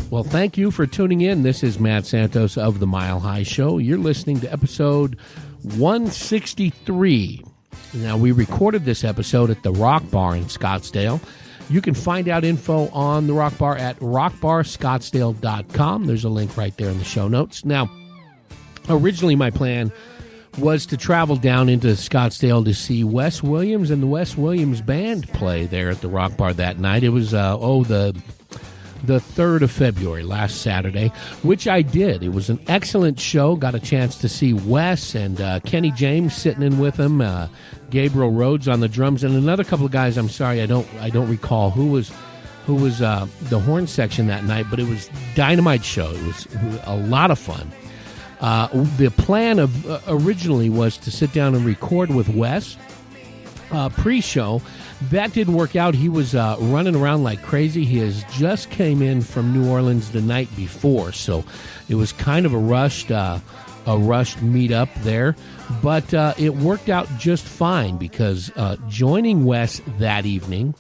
Well, thank you for tuning in. This is Matt Santos of The Mile High Show. You're listening to episode 163. Now, we recorded this episode at the Rock Bar in Scottsdale. You can find out info on the Rock Bar at rockbarscottsdale.com. There's a link right there in the show notes. Now, originally my plan was to travel down into Scottsdale to see Wes Williams and the Wes Williams Band play there at the Rock Bar that night. It was, the 3rd of February, last Saturday, which I did. It was an excellent show. Got a chance to see Wes and Kenny James sitting in with him, Gabriel Rhodes on the drums, and another couple of guys. I'm sorry, I don't recall who was the horn section that night, but it was dynamite show. It was a lot of fun. The plan originally was to sit down and record with Wes pre-show. That didn't work out. He was running around like crazy. He has just came in from New Orleans the night before, so it was kind of a rushed meetup there. But it worked out just fine because joining Wes that evening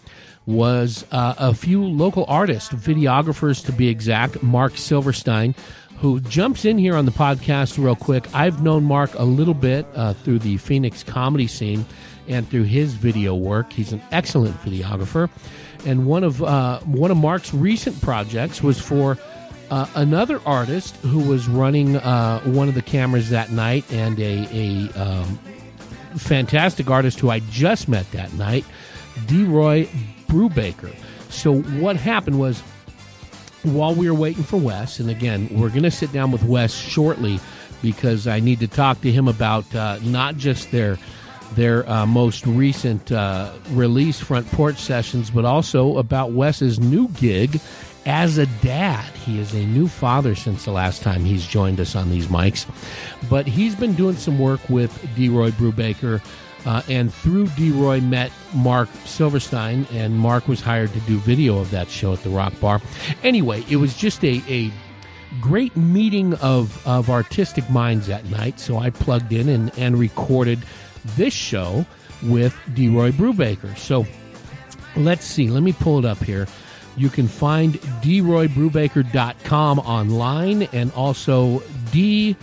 was a few local artists, videographers to be exact, Marc Silverstein, who jumps in here on the podcast real quick. I've known Marc a little bit through the Phoenix comedy scene and through his video work. He's an excellent videographer. And one of Marc's recent projects was for another artist who was running one of the cameras that night, and a fantastic artist who I just met that night, D-Roy Brubaker. So what happened was, while we were waiting for Wes, and again, we're going to sit down with Wes shortly because I need to talk to him about not just their most recent release, Front Porch Sessions, but also about Wes's new gig as a dad. He is a new father since the last time he's joined us on these mics. But he's been doing some work with D-Roy Brubaker, and through D-Roy met Marc Silverstein, and Marc was hired to do video of that show at the Rock Bar. Anyway, it was just a great meeting of artistic minds that night, so I plugged in and recorded this show with D-Roy Brubaker. So let's see. Let me pull it up here. You can find DRoyBrubaker.com online, and also _Roy_Brubaker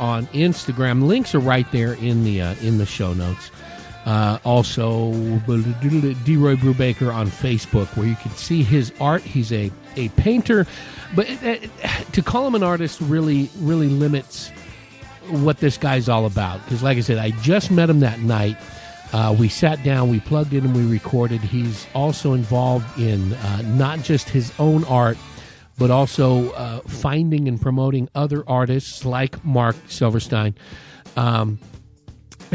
on Instagram. Links are right there in the show notes. Also, D-Roy Brubaker on Facebook, where you can see his art. He's a painter, but to call him an artist really limits what this guy's all about. Because, like I said, I just met him that night. We sat down, we plugged in, and we recorded. He's also involved in not just his own art, but also finding and promoting other artists like Marc Silverstein, and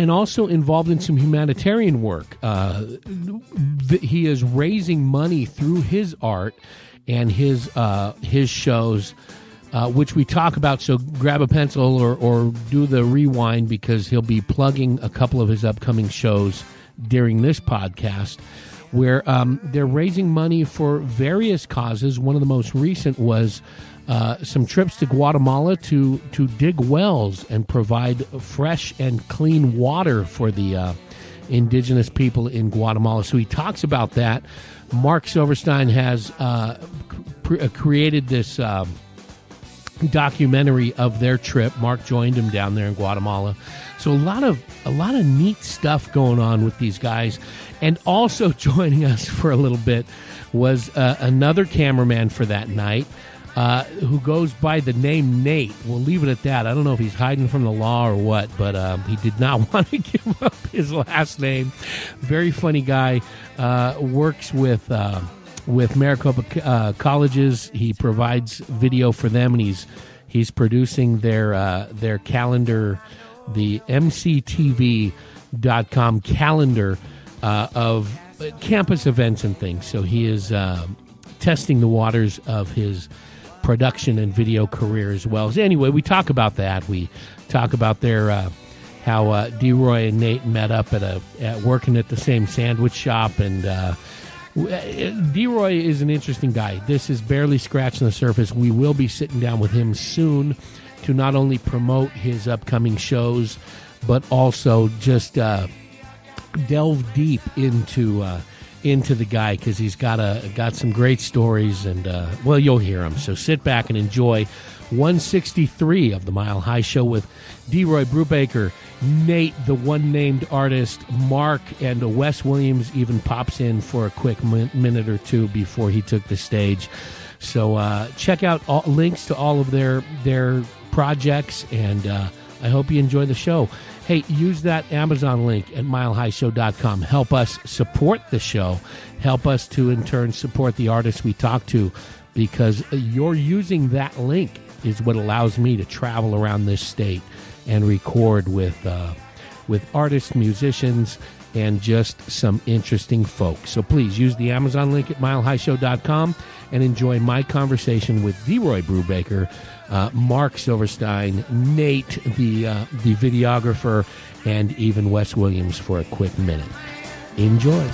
also involved in some humanitarian work. He is raising money through his art and his shows, which we talk about, so grab a pencil or do the rewind, because he'll be plugging a couple of his upcoming shows during this podcast, where they're raising money for various causes. One of the most recent was some trips to Guatemala to dig wells and provide fresh and clean water for the indigenous people in Guatemala. So he talks about that. Marc Silverstein has created this documentary of their trip. Marc joined him down there in Guatemala. So a lot of neat stuff going on with these guys. And also joining us for a little bit was another cameraman for that night, who goes by the name Nate. We'll leave it at that. I don't know if he's hiding from the law or what, but he did not want to give up his last name. Very funny guy. Works with Maricopa Colleges. He provides video for them, and he's producing their calendar, the mctv.com calendar of campus events and things. So he is testing the waters of his production and video career as well. So anyway, we talk about that. We talk about their how D-Roy and Nate met up at working at the same sandwich shop, and D-Roy is an interesting guy. This is barely scratching the surface. We will be sitting down with him soon to not only promote his upcoming shows, but also just delve deep into the guy, because he's got some great stories, and well, you'll hear him. So sit back and enjoy 163 of the Mile High Show with D-Roy Brubaker, Nate, the one-named artist, Mark, and Wes Williams even pops in for a quick minute or two before he took the stage. So check out links to all of their projects, and I hope you enjoy the show. Hey, use that Amazon link at milehighshow.com. Help us support the show. Help us to, in turn, support the artists we talk to, because you're using that link is what allows me to travel around this state and record with artists, musicians, and just some interesting folks. So please use the Amazon link at milehighshow.com and enjoy my conversation with D-Roy Brubaker, Marc Silverstein, Nate, the videographer, and even Wes Williams for a quick minute. Enjoy.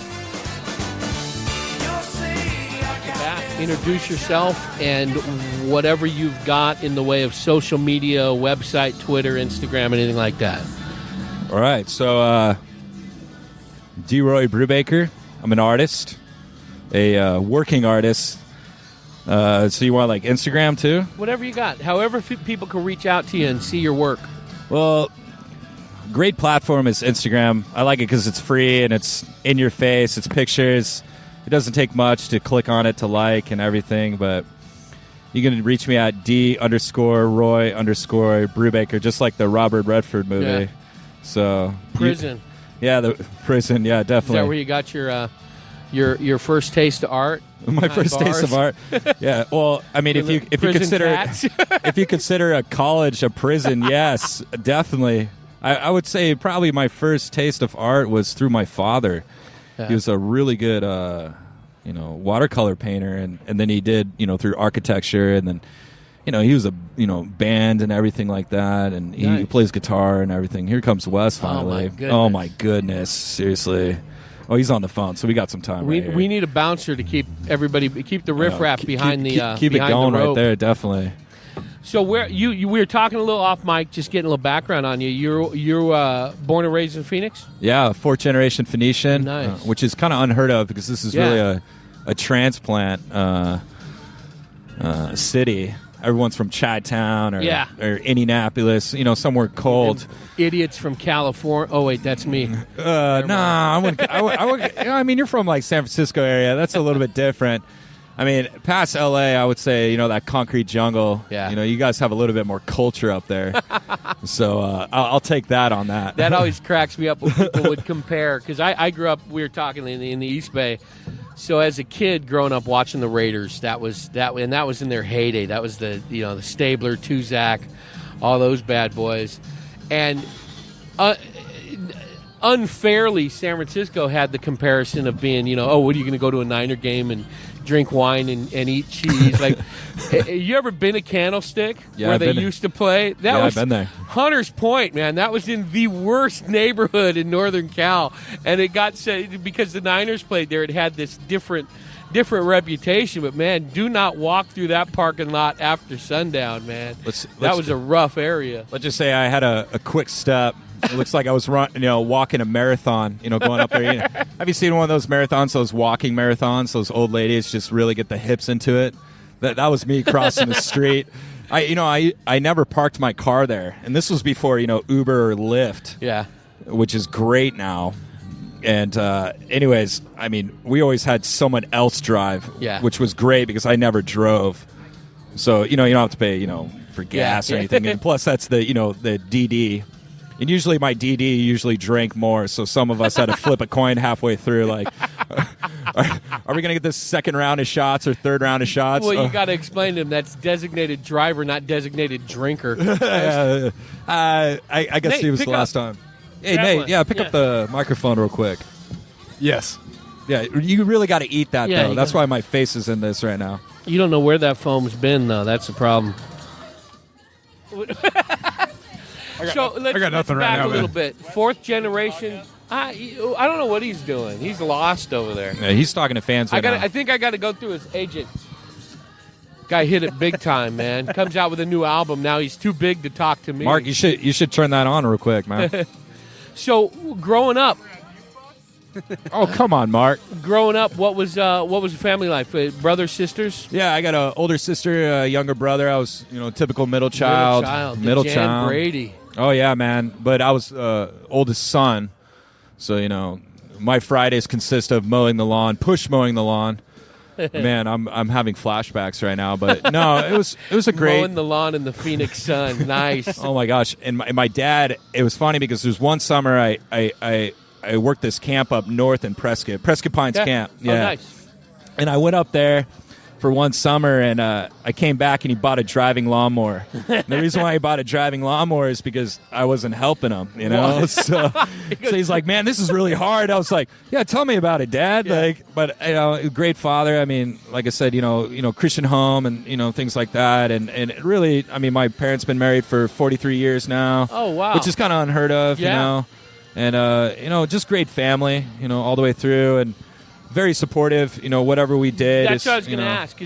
Introduce yourself and whatever you've got in the way of social media, website, Twitter, Instagram, anything like that. All right, so D-Roy Brubaker. I'm an artist, a working artist. So you want like Instagram too? Whatever you got. However people can reach out to you and see your work. Well, great platform is Instagram. I like it because it's free and it's in your face. It's pictures. It doesn't take much to click on it to like and everything, but you can reach me at D_Roy_Brubaker, just like the Robert Redford movie. Yeah. So Prison. The prison. Yeah, definitely. Is that where you got your first taste of art? My first taste of art. Yeah. Well, I mean, if you consider a college a prison, yes, definitely. I would say probably my first taste of art was through my father. Yeah. He was a really good, watercolor painter, and then he did, through architecture, and then, he was a, band and everything like that, and he plays guitar and everything. Here comes Wes finally. Oh my goodness, seriously. Oh, he's on the phone, so we got some time. We need a bouncer to keep the riffraff behind the keep it going right there, definitely. So we were talking a little off mic, just getting a little background on you. You're born and raised in Phoenix? Yeah, fourth generation Phoenician, nice. Which is kind of unheard of because this is really a transplant city. Everyone's from Chi-Town or Indianapolis, somewhere cold. And idiots from California. Oh wait, that's me. Nah, I wouldn't. I mean, you're from like San Francisco area. That's a little bit different. I mean, past LA, I would say, that concrete jungle. Yeah. You guys have a little bit more culture up there. So I'll take that on that. That always cracks me up when people would compare, because I grew up. We were talking in the East Bay. So as a kid growing up watching the Raiders, that was in their heyday. That was the the Stabler, Tuzak, all those bad boys, and unfairly, San Francisco had the comparison of being what are you going to go to a Niner game and drink wine and eat cheese? Like, you ever been to Candlestick where they used to play? I've been there. Hunters Point, man. That was in the worst neighborhood in Northern Cal, and it got said because the Niners played there. It had this different reputation, but man, do not walk through that parking lot after sundown, man. That was a rough area. Let's just say I had a quick step. It looks like I was walking a marathon, going up there. Have you seen one of those marathons, those walking marathons? Those old ladies just really get the hips into it. That was me crossing the street. I never parked my car there, and this was before Uber or Lyft. Yeah, which is great now. And anyways, I mean, we always had someone else drive, which was great because I never drove. So you don't have to pay for gas or anything. And plus, that's the the DD. And usually my DD drank more, so some of us had to flip a coin halfway through. Like, are we going to get this second round of shots or third round of shots? Well, you got to explain to him that's designated driver, not designated drinker. I guess Nate, he was the last time. Hey, Nate, pick up the microphone real quick. Yes. Yeah, you really got to eat that, though. That's why my face is in this right now. You don't know where that foam's been, though. That's the problem. Let's nothing right now, a little bit. Fourth generation. I don't know what he's doing. He's lost over there. Yeah, he's talking to fans right now. I think I got to go through his agent. Guy hit it big time, man. Comes out with a new album. Now he's too big to talk to me. Mark, you should turn that on real quick, man. So growing up, Oh, come on, Mark. Growing up, what was your family life? Brothers, sisters? Yeah, I got an older sister, a younger brother. I was, typical middle child. Middle child. Brady. Oh, yeah, man. But I was oldest son. So, my Fridays consist of mowing the lawn, mowing the lawn. Man, I'm having flashbacks right now, but no, it was a great mowing the lawn in the Phoenix sun. Nice. Oh my gosh! And my dad. It was funny because there was one summer I worked this camp up north in Prescott Pines Camp. Yeah, oh, nice. And I went up there for one summer, and I came back, and he bought a driving lawnmower. And the reason why he bought a driving lawnmower is because I wasn't helping him, So he's like, "Man, this is really hard." I was like, "Yeah, tell me about it, Dad." Yeah. But great father. I mean, like I said, Christian home and things like that, and it really, I mean, my parents been married for 43 years now. Oh wow, which is kind of unheard of, and just great family, all the way through, and very supportive, whatever we did. That's what I was going to ask.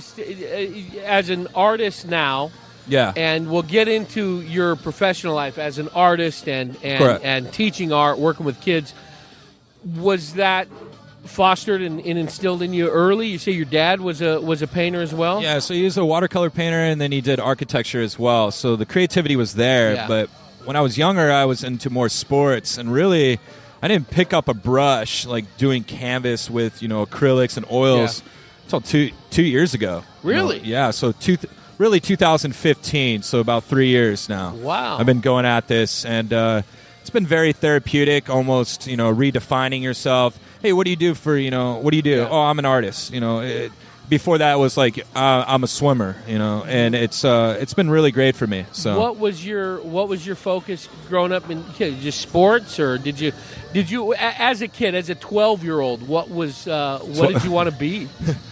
As an artist now, and we'll get into your professional life as an artist and teaching art, working with kids. Was that fostered and instilled in you early? You say your dad was a painter as well? Yeah, so he was a watercolor painter, and then he did architecture as well. So the creativity was there, but when I was younger, I was into more sports, and really I didn't pick up a brush like doing canvas with acrylics and oils until two years ago. Really? Yeah. So really 2015. So about 3 years now. Wow. I've been going at this, and it's been very therapeutic. Almost redefining yourself. Hey, what do you do for What do you do? Yeah. Oh, I'm an artist. Before that was like I'm a swimmer, and it's been really great for me. So what was your focus growing up in just sports, or did you as a kid, as a 12-year-old, what did you want to be?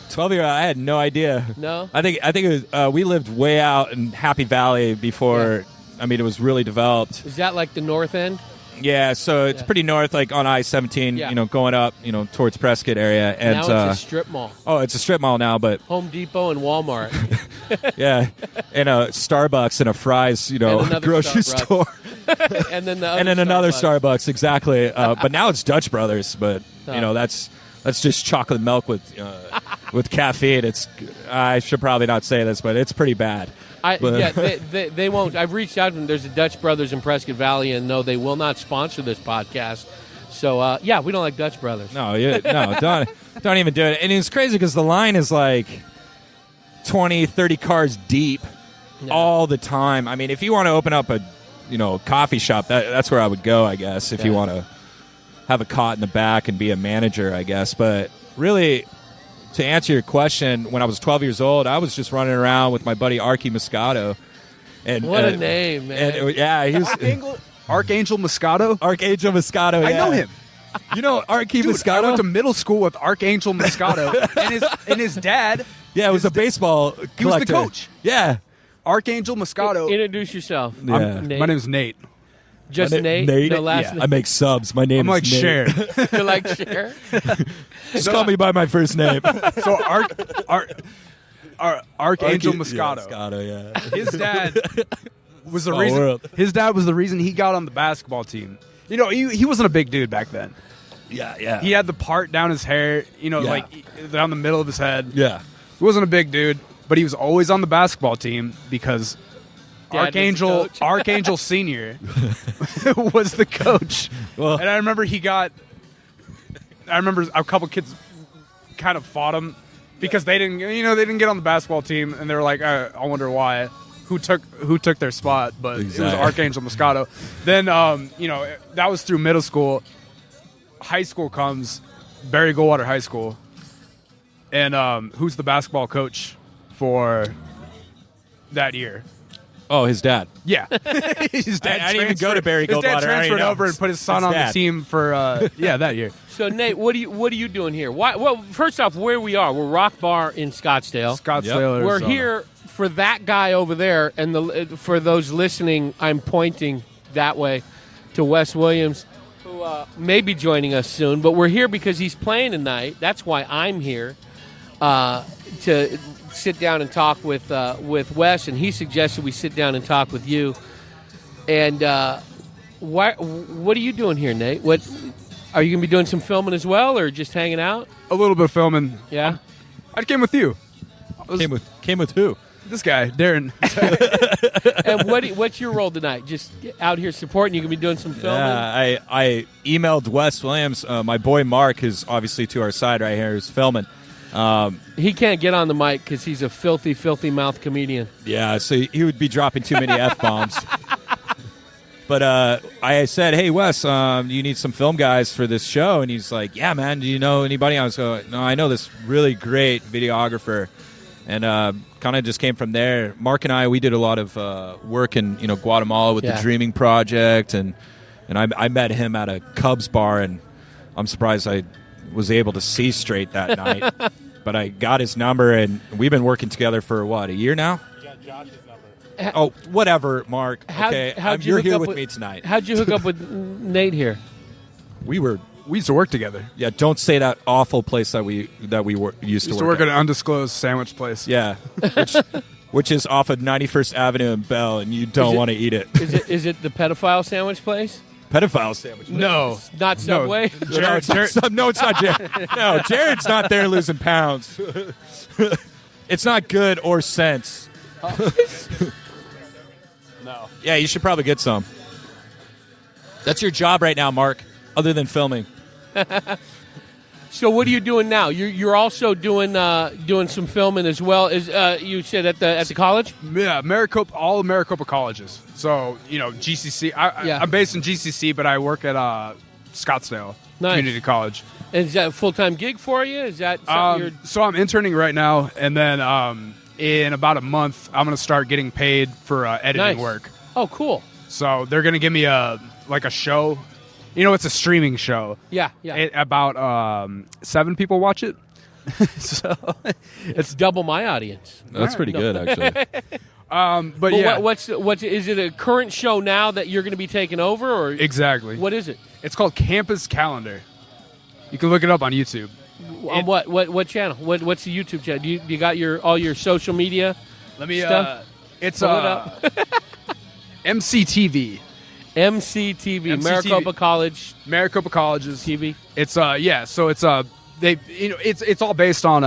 12-year-old, I had no idea. No, I think it was, we lived way out in Happy Valley before. I mean, it was really developed. Is that like the north end? Yeah, so it's pretty north, like on I-17, going up, towards Prescott area. And now it's a strip mall. Oh, it's a strip mall now, but Home Depot and Walmart. yeah, and a Starbucks and a Fry's, grocery store. And then another Starbucks, exactly. But now it's Dutch Brothers, but that's just chocolate milk with caffeine. I should probably not say this, but it's pretty bad. They won't. I've reached out to them. There's a Dutch Brothers in Prescott Valley, and no, they will not sponsor this podcast. So, we don't like Dutch Brothers. No, don't even do it. And it's crazy because the line is like 20, 30 cars deep all the time. I mean, if you want to open up a coffee shop, that's where I would go, I guess, if you want to have a cot in the back and be a manager, I guess. But really, to answer your question, when I was 12 years old, I was just running around with my buddy Archie Moscato. And what a name, man! And, he was Archangel Moscato. Archangel Moscato. I know him. You know Archie Moscato? I went to middle school with Archangel Moscato, and his dad. Yeah, it was a baseball collector. He was the coach. Yeah, Archangel Moscato. Introduce yourself. Yeah. My name's Nate. Just Nate? Nate? No last name? I make subs. My name I'm like is Nate. Cher. You're like Cher? Just call me by my first name. So Archangel Moscato. Moscato, yeah. His dad was the reason. World. His dad was the reason he got on the basketball team. He wasn't a big dude back then. Yeah. He had the part down his hair, like down the middle of his head. Yeah. He wasn't a big dude, but he was always on the basketball team because Archangel Senior was the coach. Well, and I remember a couple kids kind of fought him because they didn't get on the basketball team, and they were like, I wonder why. Who took their spot? But It was Archangel Moscato. Then that was through middle school. High school comes, Barry Goldwater High School, and who's the basketball coach for that year? Oh, his dad. Yeah, his dad. I didn't even go to Barry Goldwater. His dad transferred over and put his son on the team for that year. So Nate, what are you doing here? Why? Well, first off, where we are, we're Rock Bar in Scottsdale. Arizona. We're here for that guy over there, and for those listening, I'm pointing that way to Wes Williams, who may be joining us soon. But we're here because he's playing tonight. That's why I'm here to sit down and talk with Wes, and he suggested we sit down and talk with you. And what are you doing here, Nate? Are you going to be doing some filming as well, or just hanging out? A little bit of filming. Yeah. I came with you. Came with who? This guy, Darren. And what's your role tonight? Just out here supporting? You going to be doing some filming? Yeah, I emailed Wes Williams, my boy Mark, who's obviously to our side right here, who's filming. He can't get on the mic because he's a filthy, filthy mouth comedian. Yeah, so he would be dropping too many F-bombs. But I said, hey, Wes, you need some film guys for this show. And he's like, yeah, man, do you know anybody? I was going, no, I know this really great videographer. And kind of just came from there. Mark and we did a lot of work in Guatemala with the Dreaming Project. And I met him at a Cubs bar, and I'm surprised I was able to see straight that night. But I got his number, and we've been working together for, a year now? You got Josh's number. Oh, whatever, Mark. Okay, you're here with me tonight. How'd you hook up with Nate here? We used to work together. Yeah, don't say that awful place that we used to work at an undisclosed sandwich place. Yeah, which is off of 91st Avenue in Bell, and you don't want to eat it. Is it the pedophile sandwich place? Pedophile sandwich? No, it's not Subway. No, it's not Jared. No, Jared's not there losing pounds. It's not good or sense. No. Yeah, you should probably get some. That's your job right now, Mark, other than filming. So what are you doing now? You're also doing some filming as well. As you said at the college? Yeah, all Maricopa colleges. So GCC. I'm based in GCC, but I work at Scottsdale Community College. And is that a full-time gig for you? Is that so I'm interning right now, and then in about a month, I'm going to start getting paid for editing work. Oh, cool. So they're going to give me a show. It's a streaming show. Yeah. About 7 people watch it. So it's double my audience. That's pretty good, actually. But yeah. What's is it a current show now that you're going to be taking over? Or exactly. What is it? It's called Campus Calendar. You can look it up on YouTube. On what channel? What's the YouTube channel? You got all your social media? Let me. Stuff? It's MCTV, MCTV. Maricopa College. Maricopa College's TV. It's So it's it's all based on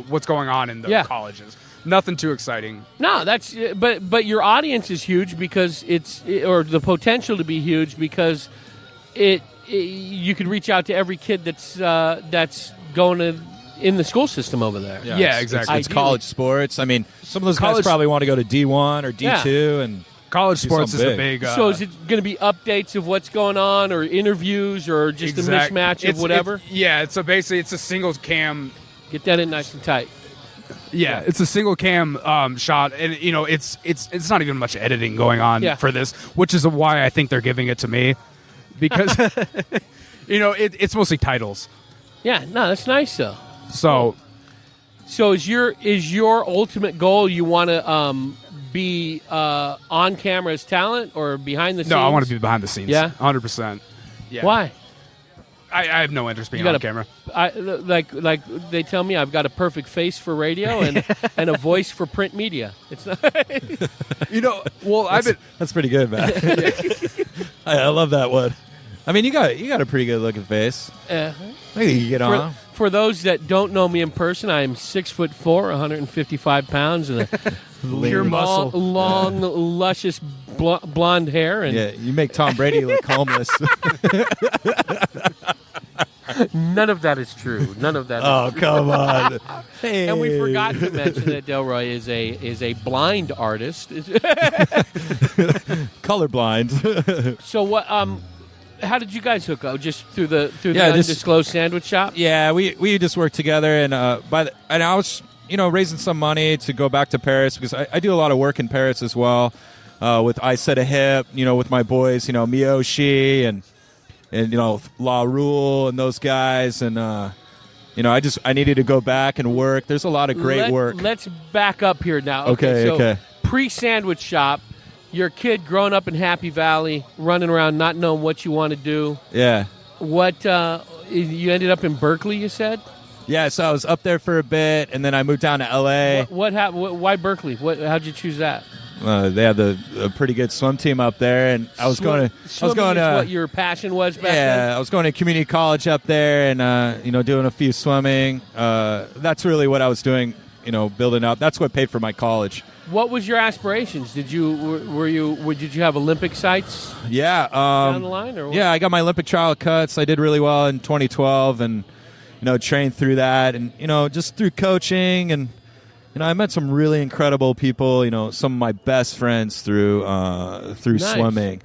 what's going on in the colleges. Nothing too exciting. No, that's but your audience is huge because or the potential to be huge because you could reach out to every kid that's going in the school system over there. Yeah, exactly. It's college sports. I mean, some of those guys probably want to go to D1 or D2 and college sports is the big. So is it going to be updates of what's going on, or interviews, or just a mismatch of whatever? So basically it's a single cam. Get that in nice and tight. Yeah, it's a single cam shot, and it's not even much editing going on for this, which is why I think they're giving it to me, because it's mostly titles. Yeah, no, that's nice though. So is your ultimate goal? You want to be on camera as talent or behind the scenes? No, I want to be behind the scenes. Yeah, 100%. Yeah. Why? I have no interest being on camera. Like they tell me, I've got a perfect face for radio and a voice for print media. It's not. That's pretty good, man. I love that one. I mean, you got a pretty good looking face. I think you can get on. For those that don't know me in person, I am 6'4", 155 pounds, and pure muscle, long, luscious blonde hair. And yeah, you make Tom Brady look homeless. None of that is true. None of that. Oh, come on! Hey. And we forgot to mention that D-Roy is a blind artist. Colorblind. So what? How did you guys hook up? Just through the undisclosed sandwich shop? Yeah, we just worked together, and I was raising some money to go back to Paris because I do a lot of work in Paris as well. With I Said a Hip, with my boys, Miyoshi and La Rule and those guys, and I needed to go back and work. There's a lot of great work. Let's back up here now. Okay. Pre-sandwich shop. You're a kid growing up in Happy Valley, running around not knowing what you want to do. Yeah. What, you ended up in Berkeley, you said? Yeah, so I was up there for a bit, and then I moved down to L.A. What happened? Why Berkeley? How'd you choose that? They had a pretty good swim team up there, and I was going to what your passion was back then? I was going to community college up there, and doing a few swimming. That's really what I was doing. Building up. That's what paid for my college. What was your aspirations? Did you have Olympic sights? Yeah, down the line, or what? Yeah, I got my Olympic trial cuts. I did really well in 2012, and trained through that, and just through coaching, and I met some really incredible people. Some of my best friends through Nice. swimming,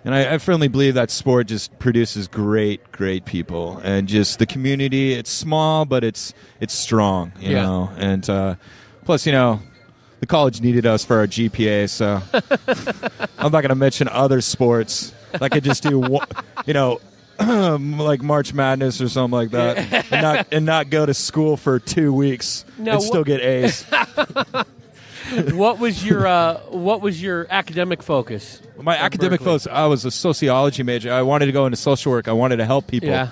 and I firmly believe that sport just produces great people, and just the community. It's small, but it's strong. You know, and plus the college needed us for our GPA, so I'm not going to mention other sports. I could just do, like March Madness or something like that, and not go to school for 2 weeks and still get A's. What was your academic focus? My academic focus, I was a sociology major. I wanted to go into social work. I wanted to help people. Yeah.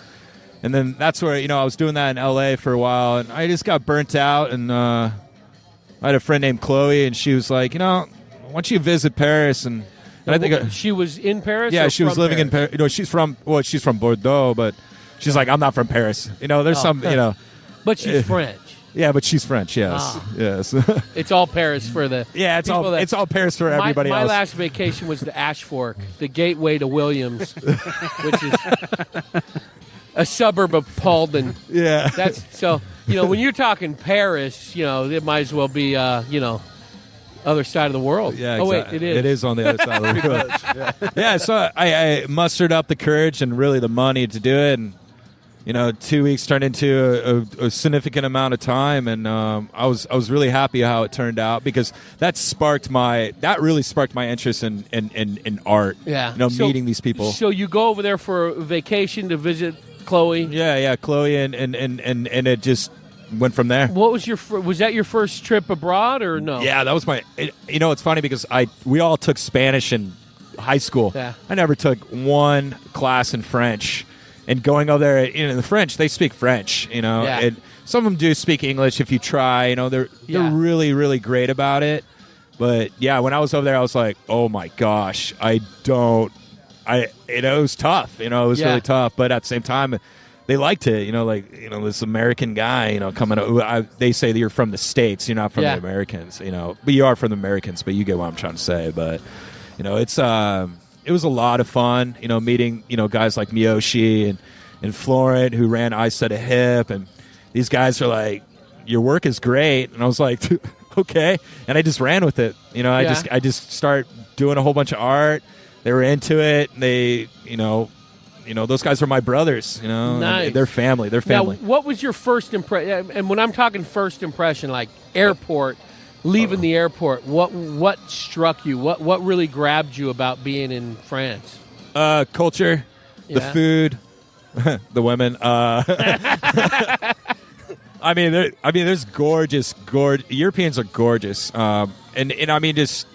And then that's where, I was doing that in LA for a while, and I just got burnt out, and I had a friend named Chloe, and she was like, why don't you visit Paris? And I think she was in Paris. Yeah, she was living in Paris. She's from Bordeaux, but she's like, I'm not from Paris. There's some. But she's French. Yeah, but she's French. Yes, yes. It's all Paris for the. Yeah, it's all Paris for everybody else. My last vacation was to Ash Fork, the gateway to Williams, which is a suburb of Paulden. Yeah, that's so. When you're talking Paris, it might as well be, other side of the world. Yeah, exactly. Oh, wait, it is. It is on the other side of the world. Yeah, so I mustered up the courage and really the money to do it. And, 2 weeks turned into a significant amount of time. And I was really happy how it turned out, because that really sparked my interest in art. Yeah. Meeting these people. So you go over there for a vacation to visit Chloe? Yeah, Chloe, and it just went from there. What was was that your first trip abroad, or no? Yeah, that was it's funny because we all took Spanish in high school. Yeah. I never took one class in French, and going over there, in the French, they speak French, Yeah. and some of them do speak English if you try, they're really, really great about it. But yeah, when I was over there, I was like, oh my gosh, it was tough, it was really tough, but at the same time, they liked it, this American guy, coming up. They say that you're from the States, you're not from the Americans, but you are from the Americans, but you get what I'm trying to say. But, it was a lot of fun, meeting, guys like Miyoshi and Florent, who ran I Set a Hip, and these guys are like, your work is great. And I was like, okay. And I just ran with it. I just start doing a whole bunch of art. They were into it. They, those guys are my brothers. Nice. They're family. They're family. Now, what was your first impression? And when I'm talking first impression, like airport, leaving the airport, what struck you? What really grabbed you about being in France? Culture, the food, the women. There's gorgeous. Europeans are gorgeous, and I mean, just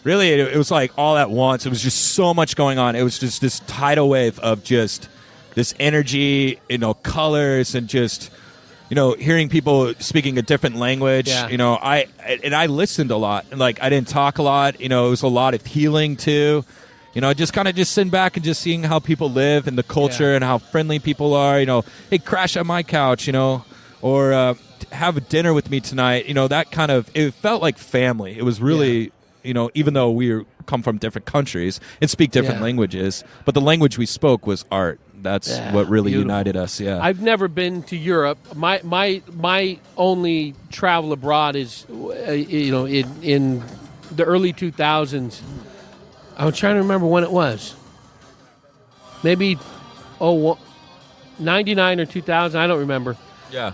really, it was like all at once. It was just so much going on. It was just this tidal wave of just this energy, colors, and just hearing people speaking a different language. Yeah. I listened a lot, and I didn't talk a lot. It was a lot of healing too. Just kind of just sitting back and just seeing how people live and the culture and how friendly people are. Hey, crash on my couch. Or have a dinner with me tonight. That kind of, it felt like family. It was really, even though we come from different countries and speak different languages, but the language we spoke was art. That's what really united us. Yeah, I've never been to Europe. My only travel abroad is, in the early 2000s. I'm trying to remember when it was. Maybe 99 or 2000. I don't remember. Yeah.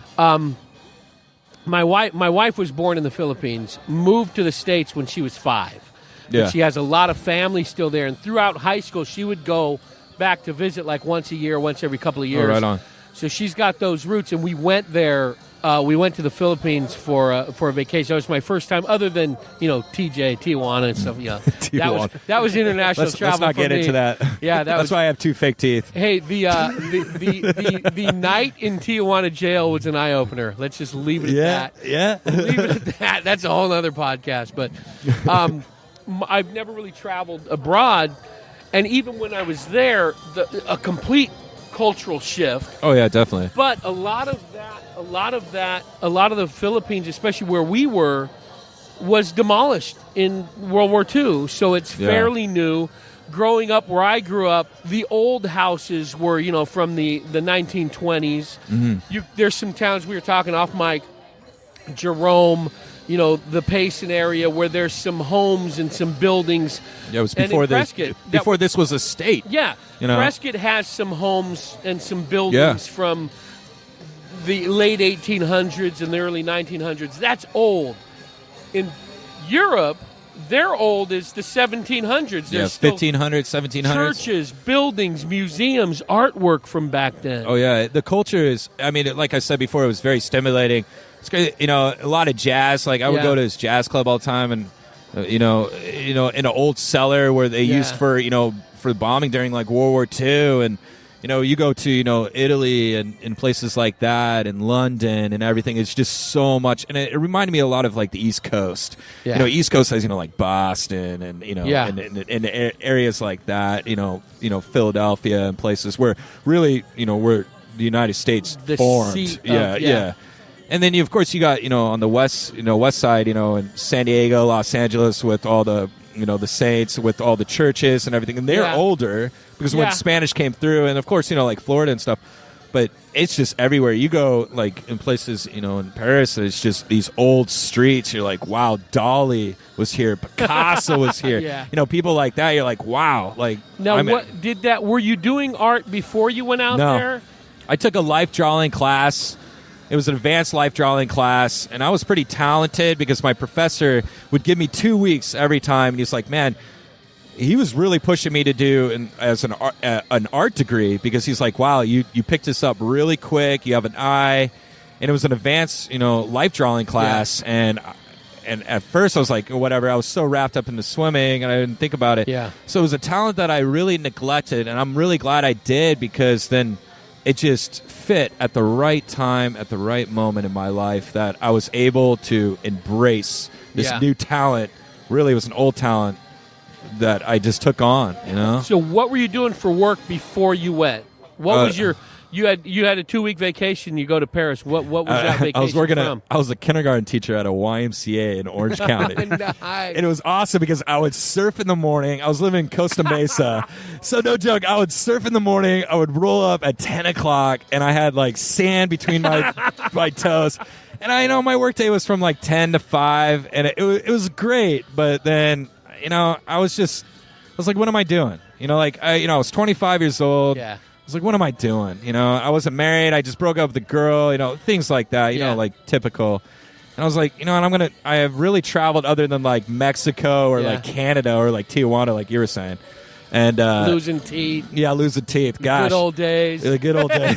My wife was born in the Philippines, moved to the States when she was 5. Yeah. And she has a lot of family still there. And throughout high school, she would go back to visit once a year, once every couple of years. Oh, right on. So she's got those roots. And we went there. We went to the Philippines for a vacation. That was my first time, other than TJ, Tijuana, and stuff. Yeah, that was international travel. Let's not get into that. Yeah, that's why I have 2 fake teeth. Hey, the night in Tijuana jail was an eye opener. Let's just leave it at that. Yeah, leave it at that. That's a whole other podcast. But I've never really traveled abroad, and even when I was there, a complete cultural shift. Oh yeah, definitely. But a lot of the Philippines, especially where we were, was demolished in World War II. So it's fairly new. Growing up where I grew up, the old houses were, from the 1920s. Mm-hmm. There's some towns we were talking off mic, Jerome, the Payson area, where there's some homes and some buildings. Yeah, it was before this. Before this was a state. Yeah, Prescott has some homes and some buildings from the late 1800s and the early 1900s. That's old. In Europe, their old is the 1700s. There's 1500s, 1700s. Churches, buildings, museums, artwork from back then. Oh, yeah. The culture is, like I said before, it was very stimulating. It's great, a lot of jazz. Like, I would go to this jazz club all the time and, in an old cellar where they used for bombing during, like, World War II. And, you go to, Italy and places like that and London and everything. It's just so much. And it reminded me a lot of, like, the East Coast. Yeah. East Coast has, like, Boston and, and areas like that, Philadelphia and places where really, where the United States formed. Yeah. And then, of course, you got, on the west side, in San Diego, Los Angeles with all the, the saints, with all the churches and everything. And they're older because when Spanish came through, and, of course, like Florida and stuff. But it's just everywhere. You go, like, in places, in Paris, it's just these old streets. You're like, wow, Dali was here. Picasso was here. People like that. You're like, wow. Like, now, were you doing art before you went out there? I took a life drawing class. It was an advanced life drawing class, and I was pretty talented because my professor would give me 2 weeks every time, and he was like, man, he was really pushing me to do an art degree because he's like, wow, you picked this up really quick, you have an eye, and it was an advanced, life drawing class, and at first I was like, whatever, I was so wrapped up into swimming, and I didn't think about it. Yeah. So it was a talent that I really neglected, and I'm really glad I did because then it just fit at the right time, at the right moment in my life that I was able to embrace this new talent. Really, it was an old talent that I just took on, So what were you doing for work before you went? What was your... You had a 2-week vacation. You go to Paris. What was that vacation I was working from? I was a kindergarten teacher at a YMCA in Orange County. Nice. And it was awesome because I would surf in the morning. I was living in Costa Mesa. So no joke, I would surf in the morning. I would roll up at 10 o'clock, and I had like sand between my toes. And my work day was from like 10 to 5, and it was great. But then, I was like, what am I doing? I was 25 years old. Yeah. I was like, what am I doing? I wasn't married. I just broke up with a girl, things like that, like typical. And I was like, I have really traveled other than like Mexico or like Canada or like Tijuana, like you were saying. And losing teeth. Yeah, losing teeth. Gosh. Good old days. The good old days.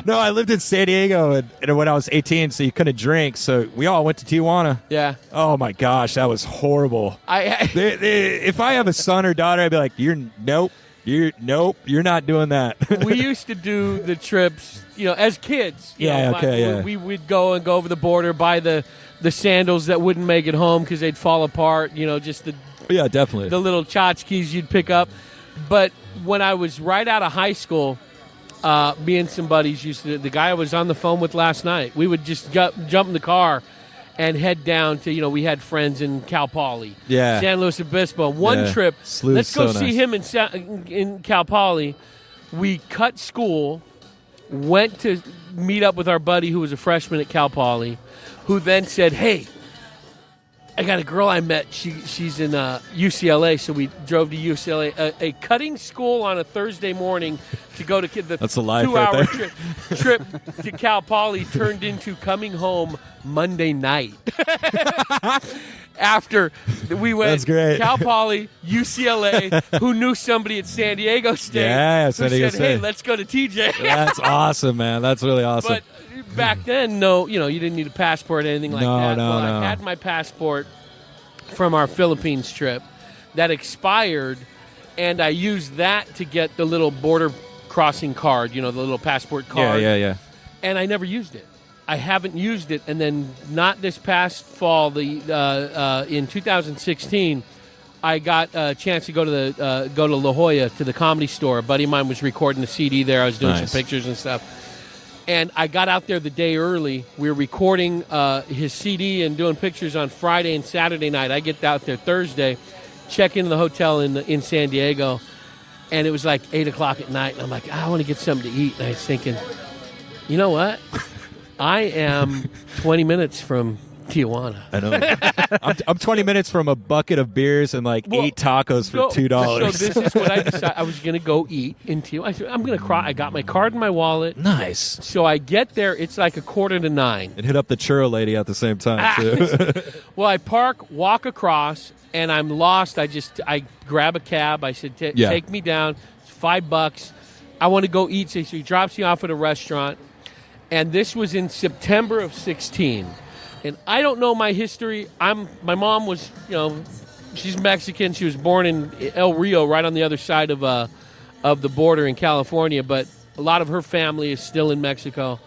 No, I lived in San Diego and when I was 18, so you couldn't drink. So we all went to Tijuana. Yeah. Oh, my gosh. That was horrible. If I have a son or daughter, I'd be like, you're not doing that. We used to do the trips, as kids. We would go over the border, buy the sandals that wouldn't make it home because they'd fall apart. Just definitely the little tchotchkes you'd pick up. But when I was right out of high school, me and some buddies the guy I was on the phone with last night, we would just jump in the car and head down to, we had friends in Cal Poly, San Luis Obispo. One trip, let's go see him in Cal Poly. We cut school, went to meet up with our buddy who was a freshman at Cal Poly, who then said, hey, I got a girl I met. She's in UCLA, so we drove to UCLA. A cutting school on a Thursday morning to go to the That's a life 2-hour right trip to Cal Poly turned into coming home Monday night. After we went That's great. Cal Poly, UCLA, who knew somebody at San Diego State, San Diego who said, hey, let's go to TJ. That's awesome, man. That's really awesome. But back then, you didn't need a passport or anything like that. I had my passport from our Philippines trip that expired, and I used that to get the little border crossing card, the little passport card. Yeah. And I never used it. I haven't used it, and then not this past fall, in 2016, I got a chance to go to La Jolla to the Comedy Store. A buddy of mine was recording a CD there. I was doing some pictures and stuff. And I got out there the day early. We were recording his CD and doing pictures on Friday and Saturday night. I get out there Thursday, check into the hotel in San Diego, and it was like 8 o'clock at night. And I'm like, I want to get something to eat. And I was thinking, you know what? I am 20 minutes from Tijuana. I know. I'm 20 minutes from a bucket of beers and 8 tacos for $2. So this is what I decided. I was going to go eat in Tijuana. I said, I'm going to cry. I got my card in my wallet. Nice. So I get there. It's like 8:45. And hit up the churro lady at the same time, too. Well, I park, walk across, and I'm lost. I grab a cab. I said, take me down. It's $5. I want to go eat. So he drops me off at a restaurant. And this was in September of 2016. And I don't know my history. My mom was, she's Mexican. She was born in El Rio, right on the other side of the border in California. But a lot of her family is still in Mexico.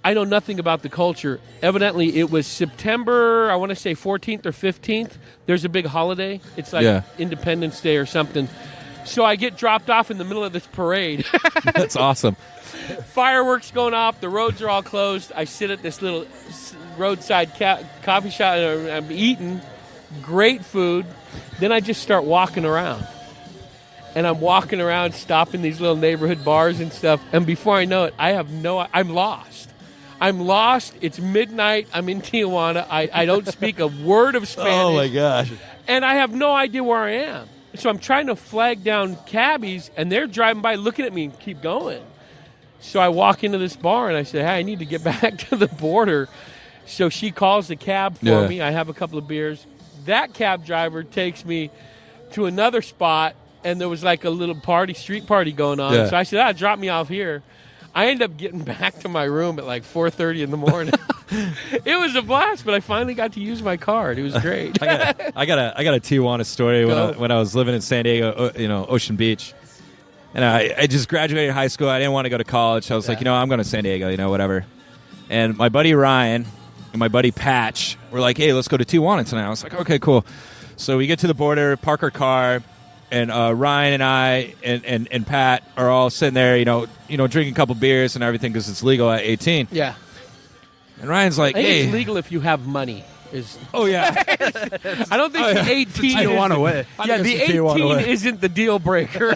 I know nothing about the culture. Evidently, it was September, I want to say 14th or 15th. There's a big holiday. It's like Independence Day or something. So I get dropped off in the middle of this parade. That's awesome. Fireworks going off. The roads are all closed. I sit at this little roadside coffee shop. And I'm eating great food. Then I just start walking around. And I'm walking around, stopping these little neighborhood bars and stuff. And before I know it, I'm lost. I'm lost. It's midnight. I'm in Tijuana. I don't speak a word of Spanish. Oh, my gosh. And I have no idea where I am. So I'm trying to flag down cabbies, and they're driving by looking at me and keep going. So I walk into this bar, and I say, hey, I need to get back to the border. So she calls the cab for me. I have a couple of beers. That cab driver takes me to another spot, and there was like a little street party going on. Yeah. So I said, drop me off here. I ended up getting back to my room at like 4:30 in the morning. It was a blast, but I finally got to use my card. It was great. I got a Tijuana story when I was living in San Diego, Ocean Beach. And I just graduated high school. I didn't want to go to college. So I was like, I'm going to San Diego, whatever. And my buddy Ryan and my buddy Patch were like, hey, let's go to Tijuana tonight. I was like, okay, cool. So we get to the border, park our car, and Ryan and I and Pat are all sitting there, drinking a couple beers and everything because it's legal at 18. Yeah. And Ryan's like, I think hey. it's legal if you have money. Oh, yeah. I don't think the 18 Tijuana way. Yeah, the 18 isn't the deal breaker.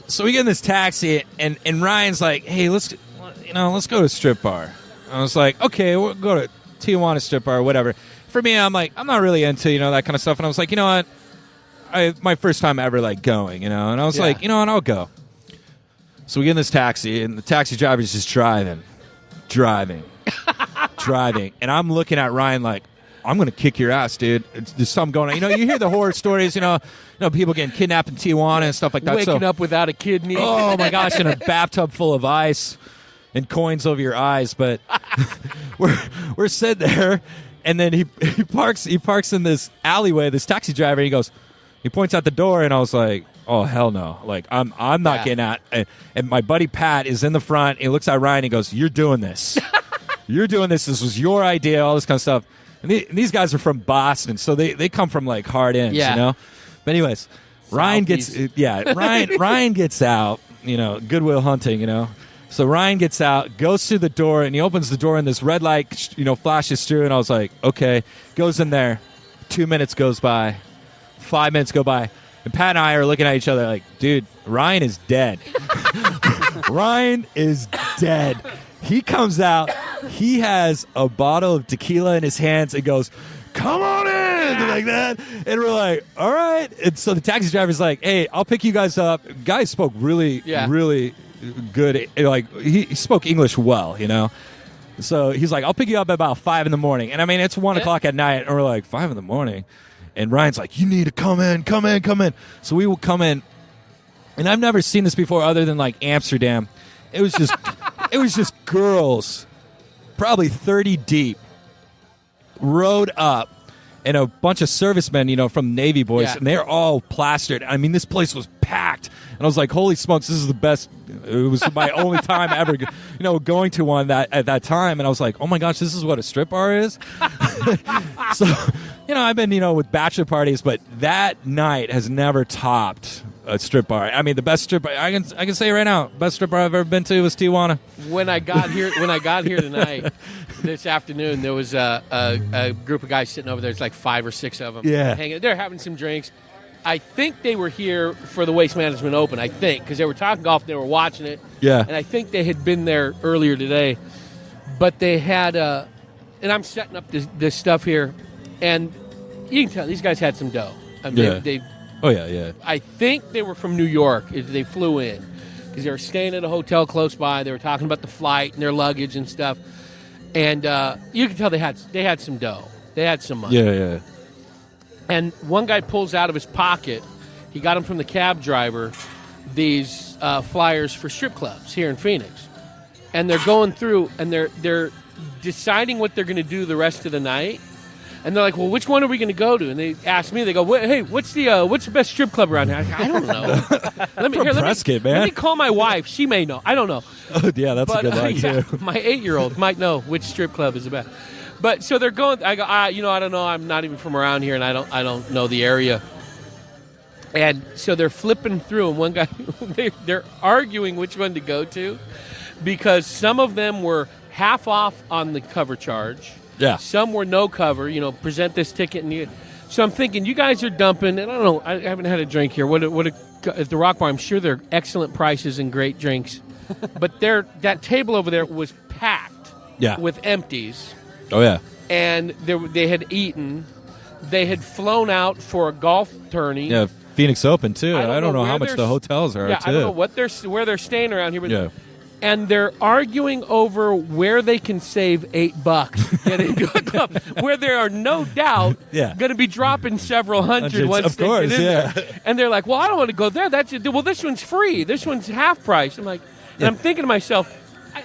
So we get in this taxi, and Ryan's like, hey, let's go to a strip bar. I was like, okay, we'll go to Tijuana strip bar or whatever. For me, I'm like, I'm not really into, that kind of stuff. And I was like, you know what? My first time ever, going, and I was like, you know what, I'll go. So we get in this taxi, and the taxi driver's just driving. And I'm looking at Ryan like, I'm going to kick your ass, dude. There's something going on. You hear the horror stories, people getting kidnapped in Tijuana and stuff like that. Waking up without a kidney. Oh, my gosh, in a bathtub full of ice and coins over your eyes. But we're sitting there, and then he parks in this alleyway, this taxi driver, and he points out the door, and I was like, oh, hell no. Like, I'm not getting out. And my buddy Pat is in the front. He looks at Ryan, and he goes, you're doing this. You're doing this. This was your idea, all this kind of stuff. And these guys are from Boston, so they come from, hard ends, But anyways, Ryan gets out, Goodwill Hunting, So Ryan gets out, goes through the door, and he opens the door, and this red light, flashes through, and I was like, okay. Goes in there. 2 minutes goes by. 5 minutes go by. And Pat and I are looking at each other like, dude, Ryan is dead. Ryan is dead. He comes out. He has a bottle of tequila in his hands and goes, come on in, like that. And we're like, all right. And so the taxi driver's like, hey, I'll pick you guys up. Guy spoke really, really good. He spoke English well, So he's like, I'll pick you up at about 5 in the morning. And I mean, it's 1 o'clock at night. And we're like, 5 in the morning? And Ryan's like, you need to come in. So we will come in. And I've never seen this before other than Amsterdam. It was just girls, probably 30 deep, rode up, and a bunch of servicemen, from Navy boys, and they're all plastered. I mean, this place was packed. packed. And I was like, holy smokes, this is the best. It was my only time ever, going to one at that time. And I was like, oh my gosh, this is what a strip bar is. So, I've been, with bachelor parties, but that night has never topped a strip bar. I mean, the best strip bar, I can say right now, best strip bar I've ever been to was Tijuana. When I got here tonight, this afternoon, there was a group of guys sitting over there. It's like 5 or 6 of them. Yeah. They're having some drinks. I think they were here for the Waste Management Open, because they were talking golf, they were watching it. Yeah. And I think they had been there earlier today. But they had, and I'm setting up this stuff here, and you can tell these guys had some dough. I mean, yeah. Oh, yeah. I think they were from New York. They flew in because they were staying at a hotel close by. They were talking about the flight and their luggage and stuff. And you can tell they had some dough. They had some money. Yeah. And one guy pulls out of his pocket, he got them from the cab driver, these flyers for strip clubs here in Phoenix. And they're going through, and they're deciding what they're going to do the rest of the night. And they're like, well, which one are we going to go to? And they ask me, they go, hey, what's the best strip club around here? I don't know. Let me call my wife. She may know. I don't know. Oh, yeah, that's a good line, too. My 8-year-old might know which strip club is the best. But so they're going. I go. I don't know. I'm not even from around here, and I don't know the area. And so they're flipping through, and one guy, they're arguing which one to go to, because some of them were half off on the cover charge. Yeah. Some were no cover. Present this ticket, so I'm thinking you guys are dumping. And I don't know. I haven't had a drink here. At the Rock Bar? I'm sure they're excellent prices and great drinks, but that table over there was packed. Yeah. With empties. Oh, yeah. And they had eaten. They had flown out for a golf tourney. Yeah, Phoenix Open, too. I don't know how much the hotels are, too. I don't know where they're staying around here. But yeah. And they're arguing over where they can save $8 getting to a club, where there are no doubt going to be dropping several hundred once of they course, get in yeah. there. And they're like, well, I don't want to go there. This one's free. This one's half price. I'm like, and I'm thinking to myself,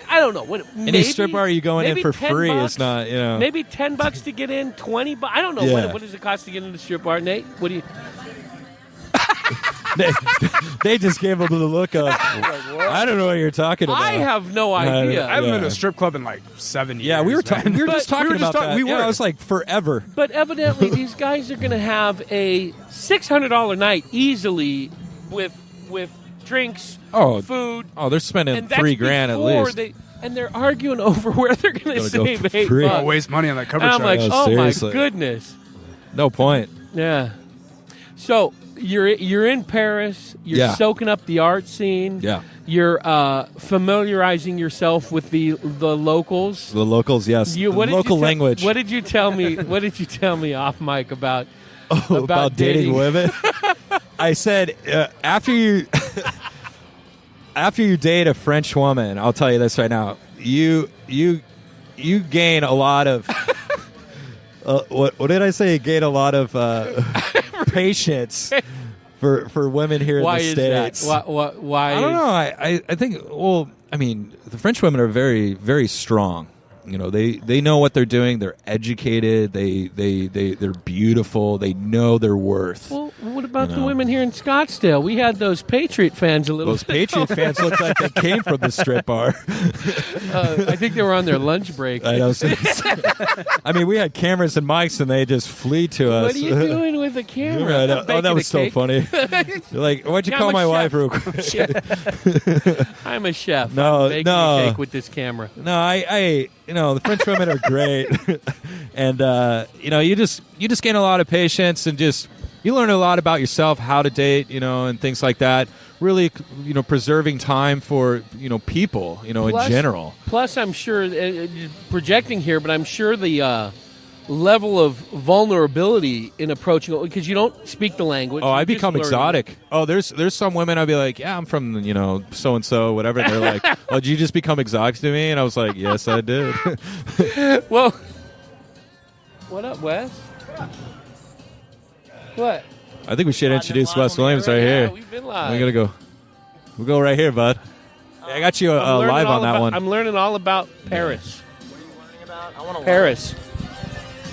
I don't know. Any strip bar you going in for free is not, Maybe $10 to get in, $20. I don't know. Yeah. What does it cost to get into the strip bar, Nate? What do you? they just gave him the look of, I don't know what you're talking about. I have no idea. I haven't been to a strip club in like 7 years. Yeah, we were just talking about that. We were. I was like, forever. But evidently, these guys are going to have a $600 night easily with drinks, food. Oh, they're spending $3,000 at least. And they're arguing over where they're going to save $8. Don't waste money on that cover charge. I'm like, seriously. My goodness. No point. Yeah. So you're in Paris. You're soaking up the art scene. Yeah. You're familiarizing yourself with the locals. The locals, yes. Local language. What did you tell me? What did you tell me off mic about dating women? I said after you date a French woman, I'll tell you this right now. You gain a lot of what did I say? You gain a lot of patience for women here in the States. Why is that? Why? I don't know. I think. Well, I mean, the French women are very, very strong. They know what they're doing. They're educated. They're beautiful. They know their worth. Well, what about the women here in Scottsdale? We had those Patriot fans a little. Those Patriot fans looked like they came from the strip bar. I think they were on their lunch break. I know. I mean, we had cameras and mics, and they just flee to us. What are you doing with a camera? That was so fun'y. You're like, why'd you call my wife real quick? I'm a chef. No, I'm baking a cake with this camera. No, the French women are great, and you just gain a lot of patience, and you learn a lot about yourself, how to date, and things like that. Really, preserving time for people, in general. Plus, I'm sure projecting here, but I'm sure the level of vulnerability in approaching it, because you don't speak the language. Oh, I become exotic. Oh, there's some women I'll be like, yeah, I'm from so and so, whatever. And they're like, oh, did you just become exotic to me? And I was like, yes, I did. Well, what up, Wes? What? I think we should introduce Wes Williams right here. We've been live. We're gonna go. We'll go right here, bud. I got you live on that one. I'm learning all about Paris. What are you learning about? I want to Paris.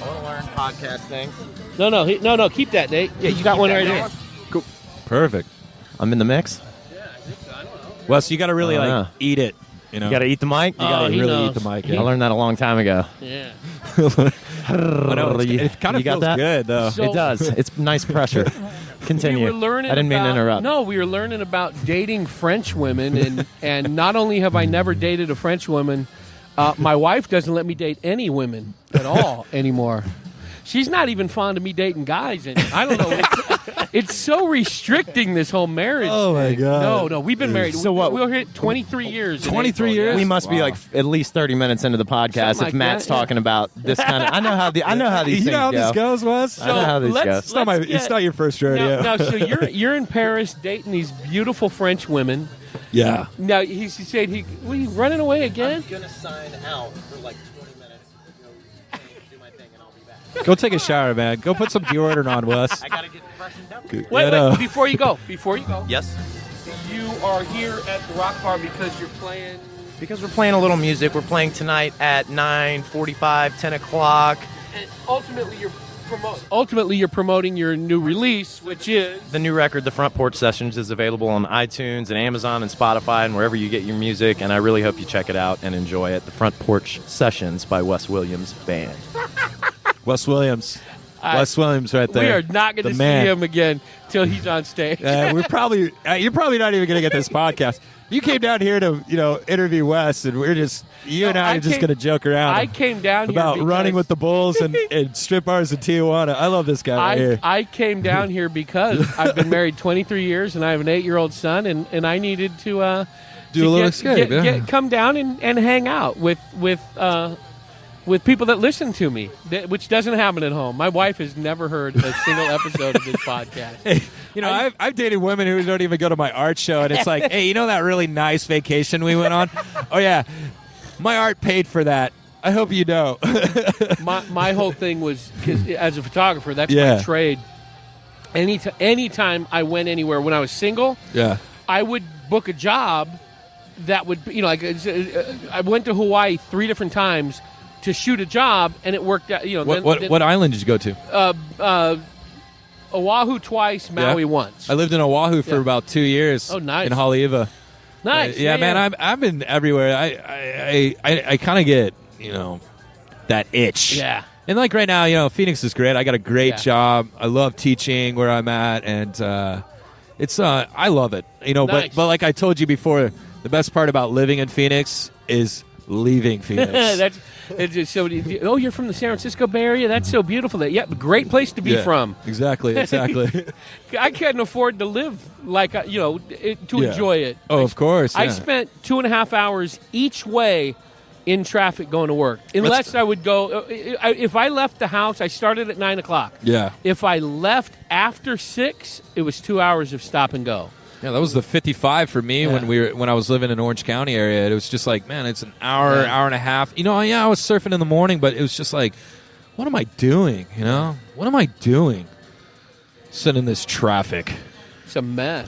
I want to learn podcast things. No, keep that, Nate. Yeah, you got one right here. Cool. Perfect. I'm in the mix. Wes, you got to really know. eat it. You You got to eat the mic. You got to he really knows. eat the mic. I learned that a long time ago. Yeah. I know, it kind You of got feels that? good, though. So- It does. It's nice pressure. Continue. We were learning I didn't mean to about- interrupt. No, we were learning about dating French women, and not only have I never dated a French woman, my wife doesn't let me date any women at all anymore. She's not even fond of me dating guys, and I don't know. It's so restricting, this whole marriage. Oh, my thing. God. No, we've been married. So what- We'll hit 23 years. in 23 April, years? yeah. We must be like at least 30 minutes into the podcast Something if like Matt's that, yeah. talking about this kind of. I know how these You things know how go. this goes, Wes? I know how these let's- go. It's not, let's it's get- not your first rodeo. Now, so you're in Paris dating these beautiful French women. Yeah. Now he said were you running away again? gonna sign out for like 20 minutes. Go do my thing, and I'll be back. Go take a shower, man. Go put some deodorant on, Wes. I gotta get freshened up. Wait, before you go. Yes. You are here at the Rock Bar because you're playing. Because we're playing a little music. We're playing tonight at 9:45, 10 o'clock. And ultimately, you're promoting your new release, which is The new record, The Front Porch Sessions, is available on iTunes and Amazon and Spotify and wherever you get your music. And I really hope you check it out and enjoy it. The Front Porch Sessions by Wes Williams Band. Wes Williams. Wes Williams right there. we are not going The to see man. him again till he's on stage. We're probably you're probably not even going to get this podcast. You came down here to interview Wes, and we're just you and I are just going to joke around. I came down here about because running with the Bulls and strip bars in Tijuana. I love this guy right here. I came down here because I've been married 23 years and I have an 8-year-old son, and I needed to Do a little escape, yeah. come down and hang out with people that listen to me, which doesn't happen at home. My wife has never heard a single episode of this podcast. Hey, I've dated women who don't even go to my art show, and it's like, hey, you know that really nice vacation we went on? Oh, yeah. My art paid for that. I hope you know. My whole thing was, 'cause as a photographer, that's Yeah. my trade. Anytime I went anywhere when I was single, Yeah. I would book a job that would, I went to Hawaii 3 different times to shoot a job, and it worked out. What island did you go to? Oahu twice, Maui Yeah. once. I lived in Oahu for Yeah. about 2 years. Oh, nice. In Haleiwa. Nice. Yeah, man. I've been everywhere. I kind of get that itch. Yeah. And like right now, Phoenix is great. I got a great Yeah. job. I love teaching where I'm at, and it's I love it. Nice. But like I told you before, the best part about living in Phoenix is leaving Phoenix. It's just so. Oh, you're from the San Francisco Bay Area. That's so beautiful. Yeah, great place to be Yeah, from. Exactly. I couldn't afford to live to Yeah. enjoy it. Oh, of course. I yeah. spent 2.5 hours each way in traffic going to work. Unless I would go, if I left the house, I started at 9 o'clock. Yeah. If I left after 6, it was 2 hours of stop and go. Yeah, that was the 55 for me Yeah. when I was living in Orange County area. It was just like, man, it's an hour, Yeah. hour and a half. I was surfing in the morning, but it was just like, what am I doing? What am I doing? Sitting in this traffic. It's a mess.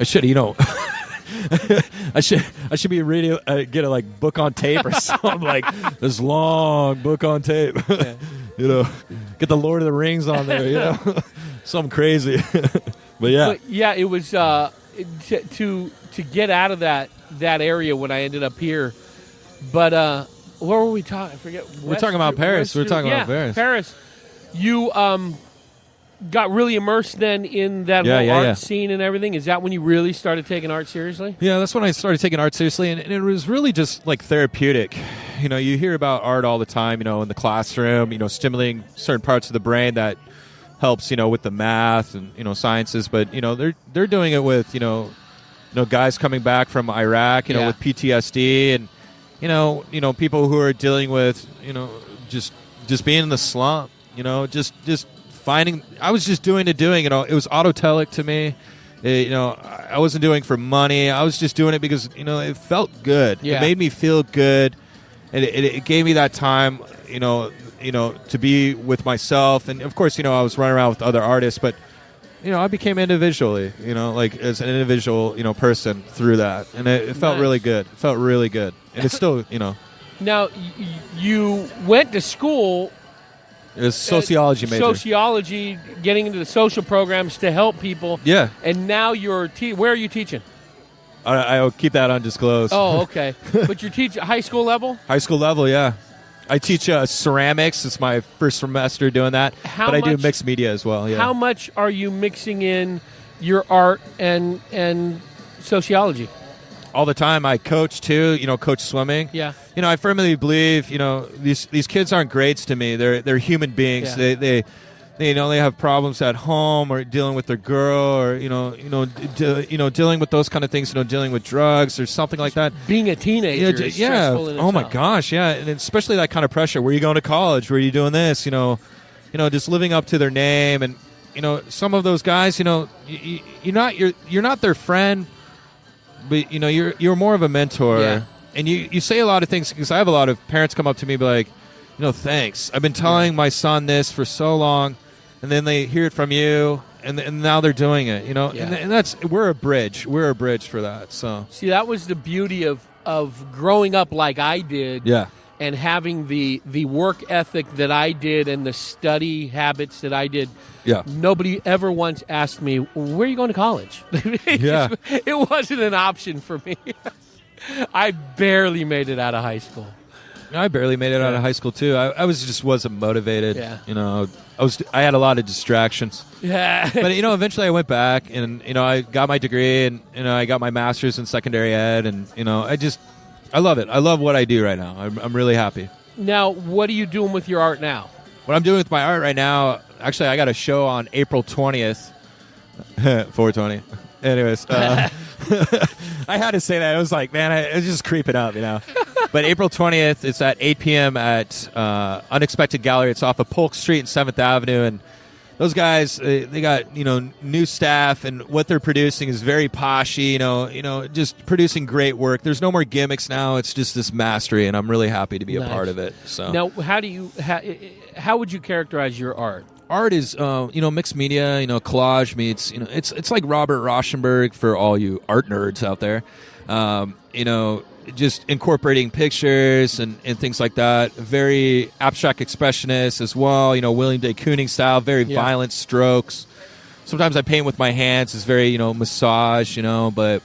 I should, I should be reading, get a book on tape or something like this long book on tape. Get the Lord of the Rings on there. Something crazy. But yeah. But yeah, it was to get out of that area when I ended up here. But where were we talking? I forget. We're talking about Paris. We're talking about Paris. Paris. You got really immersed then in that whole art scene and everything. Is that when you really started taking art seriously? Yeah, that's when I started taking art seriously, and it was really just like therapeutic. You hear about art all the time, in the classroom, stimulating certain parts of the brain that helps, with the math and, sciences. But, they're doing it with, guys coming back from Iraq, with PTSD and, people who are dealing with, just being in the slump, just finding. I was just doing. It was autotelic to me. I wasn't doing it for money. I was just doing it because, it felt good. Yeah. It made me feel good. And it gave me that time, to be with myself. And, of course, I was running around with other artists. But, I became individually, as an individual, person through that. And it felt Nice. really good. It felt really good. And it's still, Now, you went to school It was sociology major. Sociology, getting into the social programs to help people. Yeah. And now you're where are you teaching? I'll keep that undisclosed. Oh, okay. But you're teaching high school level? High school level, yeah. I teach ceramics. It's my first semester doing that. But I do mixed media as well, yeah. How much are you mixing in your art and sociology? All the time. I coach, too, coach swimming. Yeah. I firmly believe, these kids aren't grades to me. They're human beings. Yeah. They have problems at home or dealing with their girl or dealing with those kind of things, dealing with drugs or something like that. Being a teenager is stressful in oh my itself. gosh, yeah, and especially that kind of pressure. Where are you going to college? Where are you doing this? Just living up to their name, and some of those guys, you're not their friend, but you're more of a mentor. Yeah. And you say a lot of things, because I have a lot of parents come up to me and be like, thanks. I've been telling my son this for so long. And then they hear it from you, and now they're doing it, Yeah. and that's we're a bridge. We're a bridge for that. So see, that was the beauty of growing up like I did, yeah, and having the work ethic that I did and the study habits that I did. Yeah, nobody ever once asked me, "Where are you going to college?" It wasn't an option for me. I barely made it out of high school. I barely made it out of high school too. I wasn't motivated. Yeah. I had a lot of distractions. Yeah. But eventually I went back and I got my degree and I got my master's in secondary ed and I love it. I love what I do right now. I'm really happy. Now, what are you doing with your art now? What I'm doing with my art right now, actually I got a show on April 20th. 420. Anyways, I had to say that. It was like, man, it was just creeping up, But April 20th, it's at 8 p.m. at Unexpected Gallery. It's off of Polk Street and 7th Avenue. And those guys, they got, new staff. And what they're producing is very poshy, just producing great work. There's no more gimmicks now. It's just this mastery. And I'm really happy to be a part of it. So now, how would you characterize your art? Art is, mixed media, collage meets, it's like Robert Rauschenberg for all you art nerds out there. Just incorporating pictures and things like that. Very abstract expressionist as well, William de Kooning style, very violent strokes. Sometimes I paint with my hands. It's very, massage, but,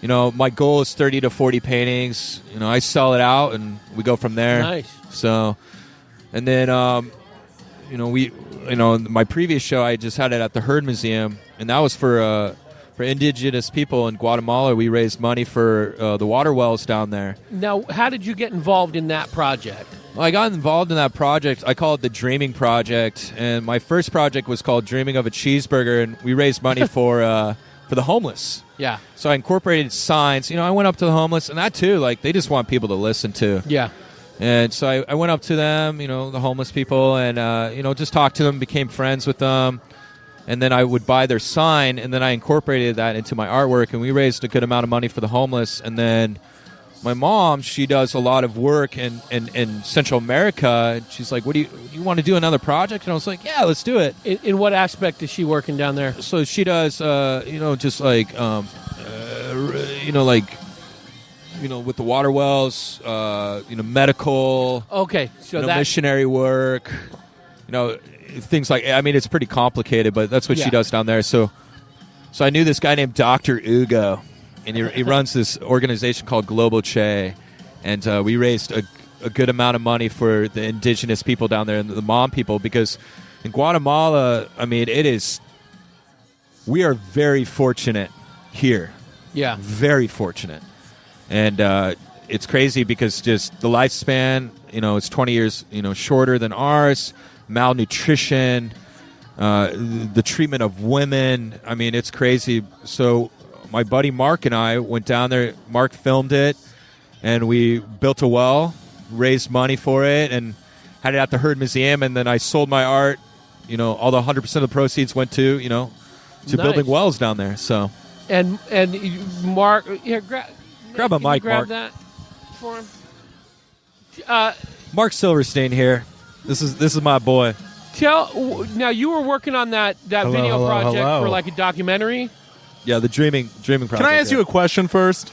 my goal is 30 to 40 paintings. I sell it out and we go from there. Nice. So, and then, my previous show, I just had it at the Heard Museum, and that was for indigenous people in Guatemala. We raised money for the water wells down there. Now, how did you get involved in that project? Well, I got involved in that project. I call it the Dreaming Project, and my first project was called Dreaming of a Cheeseburger, and we raised money for the homeless. Yeah. So I incorporated signs. I went up to the homeless, and that too, like, they just want people to listen to. Yeah. And so I went up to them, the homeless people, and, just talked to them, became friends with them. And then I would buy their sign, and then I incorporated that into my artwork, and we raised a good amount of money for the homeless. And then my mom, she does a lot of work in Central America, and she's like, do you want to do another project? And I was like, yeah, let's do it. In what aspect is she working down there? So she does, just like, with the water wells, medical. Okay, so that missionary work, things like. I mean, it's pretty complicated, but that's what she does down there. So I knew this guy named Dr. Ugo, and he runs this organization called Global Che, and we raised a good amount of money for the indigenous people down there and the Hmong people, because in Guatemala, I mean, we are very fortunate here. Yeah, very fortunate. And it's crazy because just the lifespan, it's 20 years, shorter than ours. Malnutrition, the treatment of women. I mean, it's crazy. So my buddy Mark and I went down there. Mark filmed it, and we built a well, raised money for it, and had it at the Heard Museum. And then I sold my art. All the 100% of the proceeds went to, building wells down there. So and Mark, here, grab a mic, grab Mark. That for him. Marc Silverstein here. This is my boy. Now you were working on that video project for like a documentary. Yeah, the Dreaming Project. Can I ask you a question first?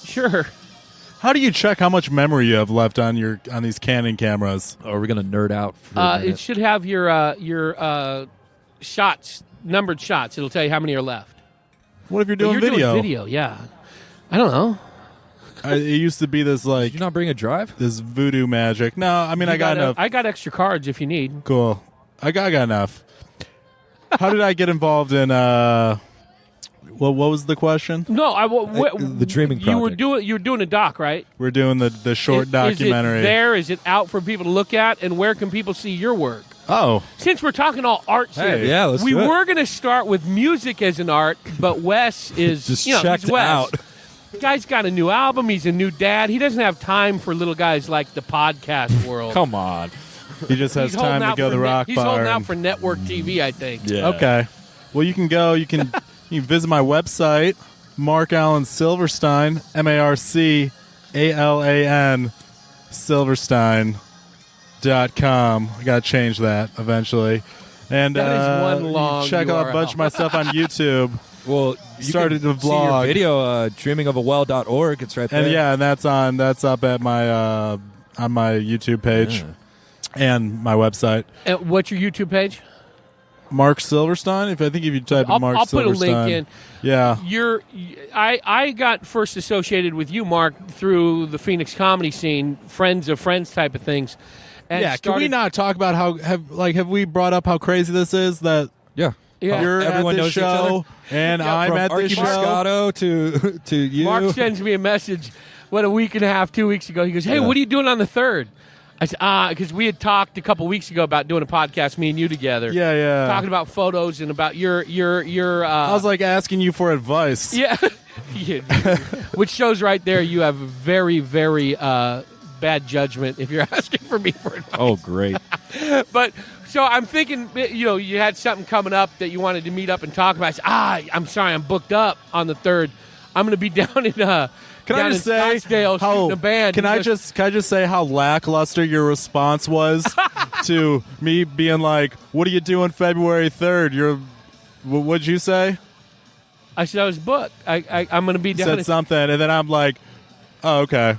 Sure. How do you check how much memory you have left on these Canon cameras? Or are we going to nerd out for a minute? It should have your shots, numbered shots. It'll tell you how many are left. What if you're doing You're video? doing video, yeah. I don't know. It used to be this like Did you not bring a drive? this voodoo magic. No, I mean I got enough. I got extra cards if you need. Cool. I got enough. How did I get involved in? What was the question? No, The Dreaming You were Project. doing a doc, right? We're doing the short documentary. Is it there? Is it out for people to look at? And where can people see your work? Oh, Since we're talking all arts here, Hey, yeah, let's we do it. were going to start with music as an art, but Wes is Just he's checked Wes. out. Guy's got a new album. He's a new dad. He doesn't have time for little guys like the podcast world. Come on. he just has He's holding time to out go to for the rock He's bar. holding out and- for network TV, I think. Yeah. Okay. Well, you can go. You can visit my website, Marc Allen Silverstein, MarcAllan Silverstein.com. I got to change that eventually. And That is one you long check out a URL. bunch of my stuff on YouTube. Well, you Started can to see your vlog. video, dreamingofawell.org. It's right there. And yeah, and that's up at my on my YouTube page and my website. And what's your YouTube page? Marc Silverstein. If you type in Marc I'll put a Silverstein, link in. Yeah. I got first associated with you, Mark, through the Phoenix comedy scene, friends of friends type of things. And Yeah, can we not talk about how have we brought up how crazy this is that Yeah. Yeah. you're Everyone at knows this each other? show and I'm From at Archie this show? Moscato to you. Mark sends me a message, a week and a half, 2 weeks ago. He goes, "Hey, what are you doing on the 3rd?" I said, because we had talked a couple weeks ago about doing a podcast, me and you together. Yeah. Talking about photos and about your I was like asking you for advice. yeah. Yeah, which shows right there you have very, very bad judgment if you're asking for me for advice. Oh, great. But so I'm thinking, you had something coming up that you wanted to meet up and talk about. I said, I'm sorry, I'm booked up on the 3rd. I'm going to be down in Can I just say Scottsdale shooting a band. Can I just say how lackluster your response was to me being like, "What are you doing February 3rd?" What'd you say? I said I was booked. I'm going to be down. Said something, and then I'm like, "Oh, okay."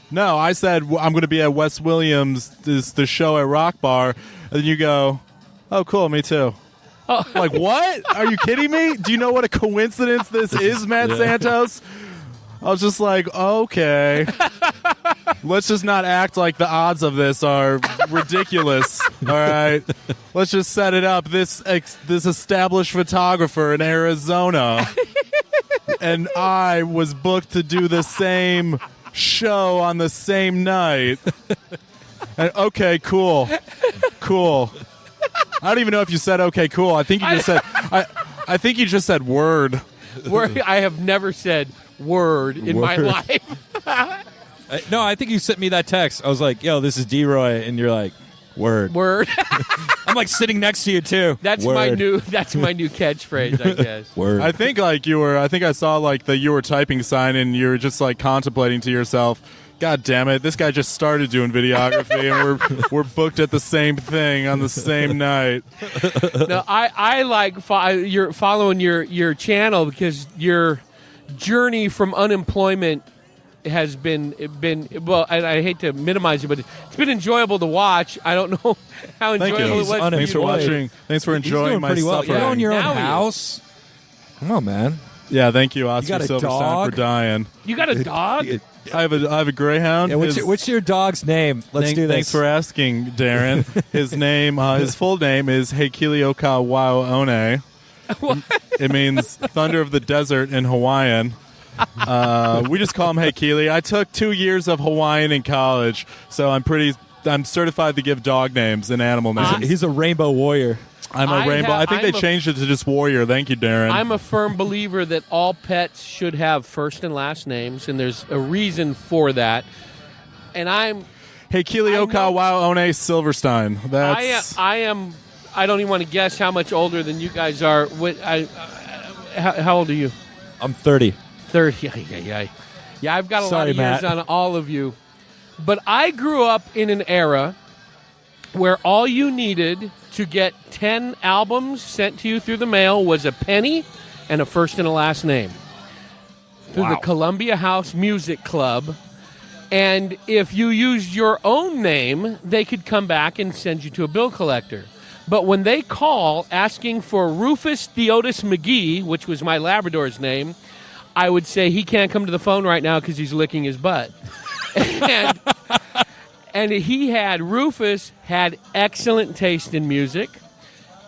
No, I said I'm going to be at Wes Williams, the show at Rock Bar, and then you go, "Oh, cool, me too." Oh. Like, what? Are you kidding me? Do you know what a coincidence this is, Matt Santos? I was just like, okay. Let's just not act like the odds of this are ridiculous. All right. Let's just set it up. This established photographer in Arizona, and I was booked to do the same show on the same night. And, okay, cool. I don't even know if you said okay, cool. I think you just said I think you just said word. I have never said word in my Word. life. No, I think you sent me that text. I was like, yo, this is D-Roy. And you're like, word. Word. I'm like sitting next to you, too. That's Word. my new catchphrase, I guess. Word. I think I saw like the you were typing sign and you were just like contemplating to yourself, God damn it, this guy just started doing videography and we're booked at the same thing on the same night. No, I like you're following your channel because your journey from unemployment has been well, and I hate to minimize it, but it's been enjoyable to watch. I don't know how Thank enjoyable you. it was. He's Thanks for watching. Thanks for He's enjoying doing my pretty well. suffering. You own your own Now he is. house. Come on, man. Yeah, thank you, Oscar got a Silverstein, dog? for dying. You got a dog? I have a greyhound. Yeah, what's your dog's name? Let's do this. Thanks for asking, Darren. His name, his full name is Heikilioka Waoone. It means thunder of the desert in Hawaiian. We just call him Heikili. I took 2 years of Hawaiian in college, so I'm certified to give dog names and animal names. He's a rainbow warrior. I'm a rainbow. I think they I'm a- changed it to just warrior. Thank you, Darren. I'm a firm believer that all pets should have first and last names, and there's a reason for that. And I'm Heikilioka I know- Waoone Silverstein. That's I am. I don't even want to guess how much older than you guys are. How old are you? I'm 30. 30. Yeah, I've got a lot Sorry, of years Matt. on all of you. But I grew up in an era where all you needed to get 10 albums sent to you through the mail was a penny and a first and a last name. Through the Columbia House Music Club, And if you used your own name, they could come back and send you to a bill collector. But when they call asking for Rufus Theodus McGee, which was my Labrador's name, I would say he can't come to the phone right now because he's licking his butt. and Rufus had excellent taste in music.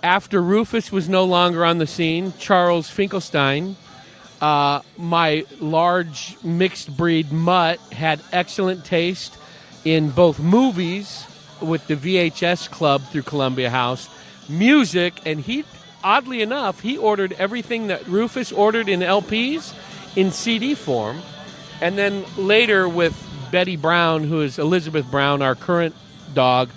After Rufus was no longer on the scene, Charles Finkelstein, my large mixed breed mutt, had excellent taste in both movies with the VHS Club through Columbia House, music, and he, oddly enough, he ordered everything that Rufus ordered in LPs in CD form. And then later with Betty Brown, who is Elizabeth Brown, our current dog,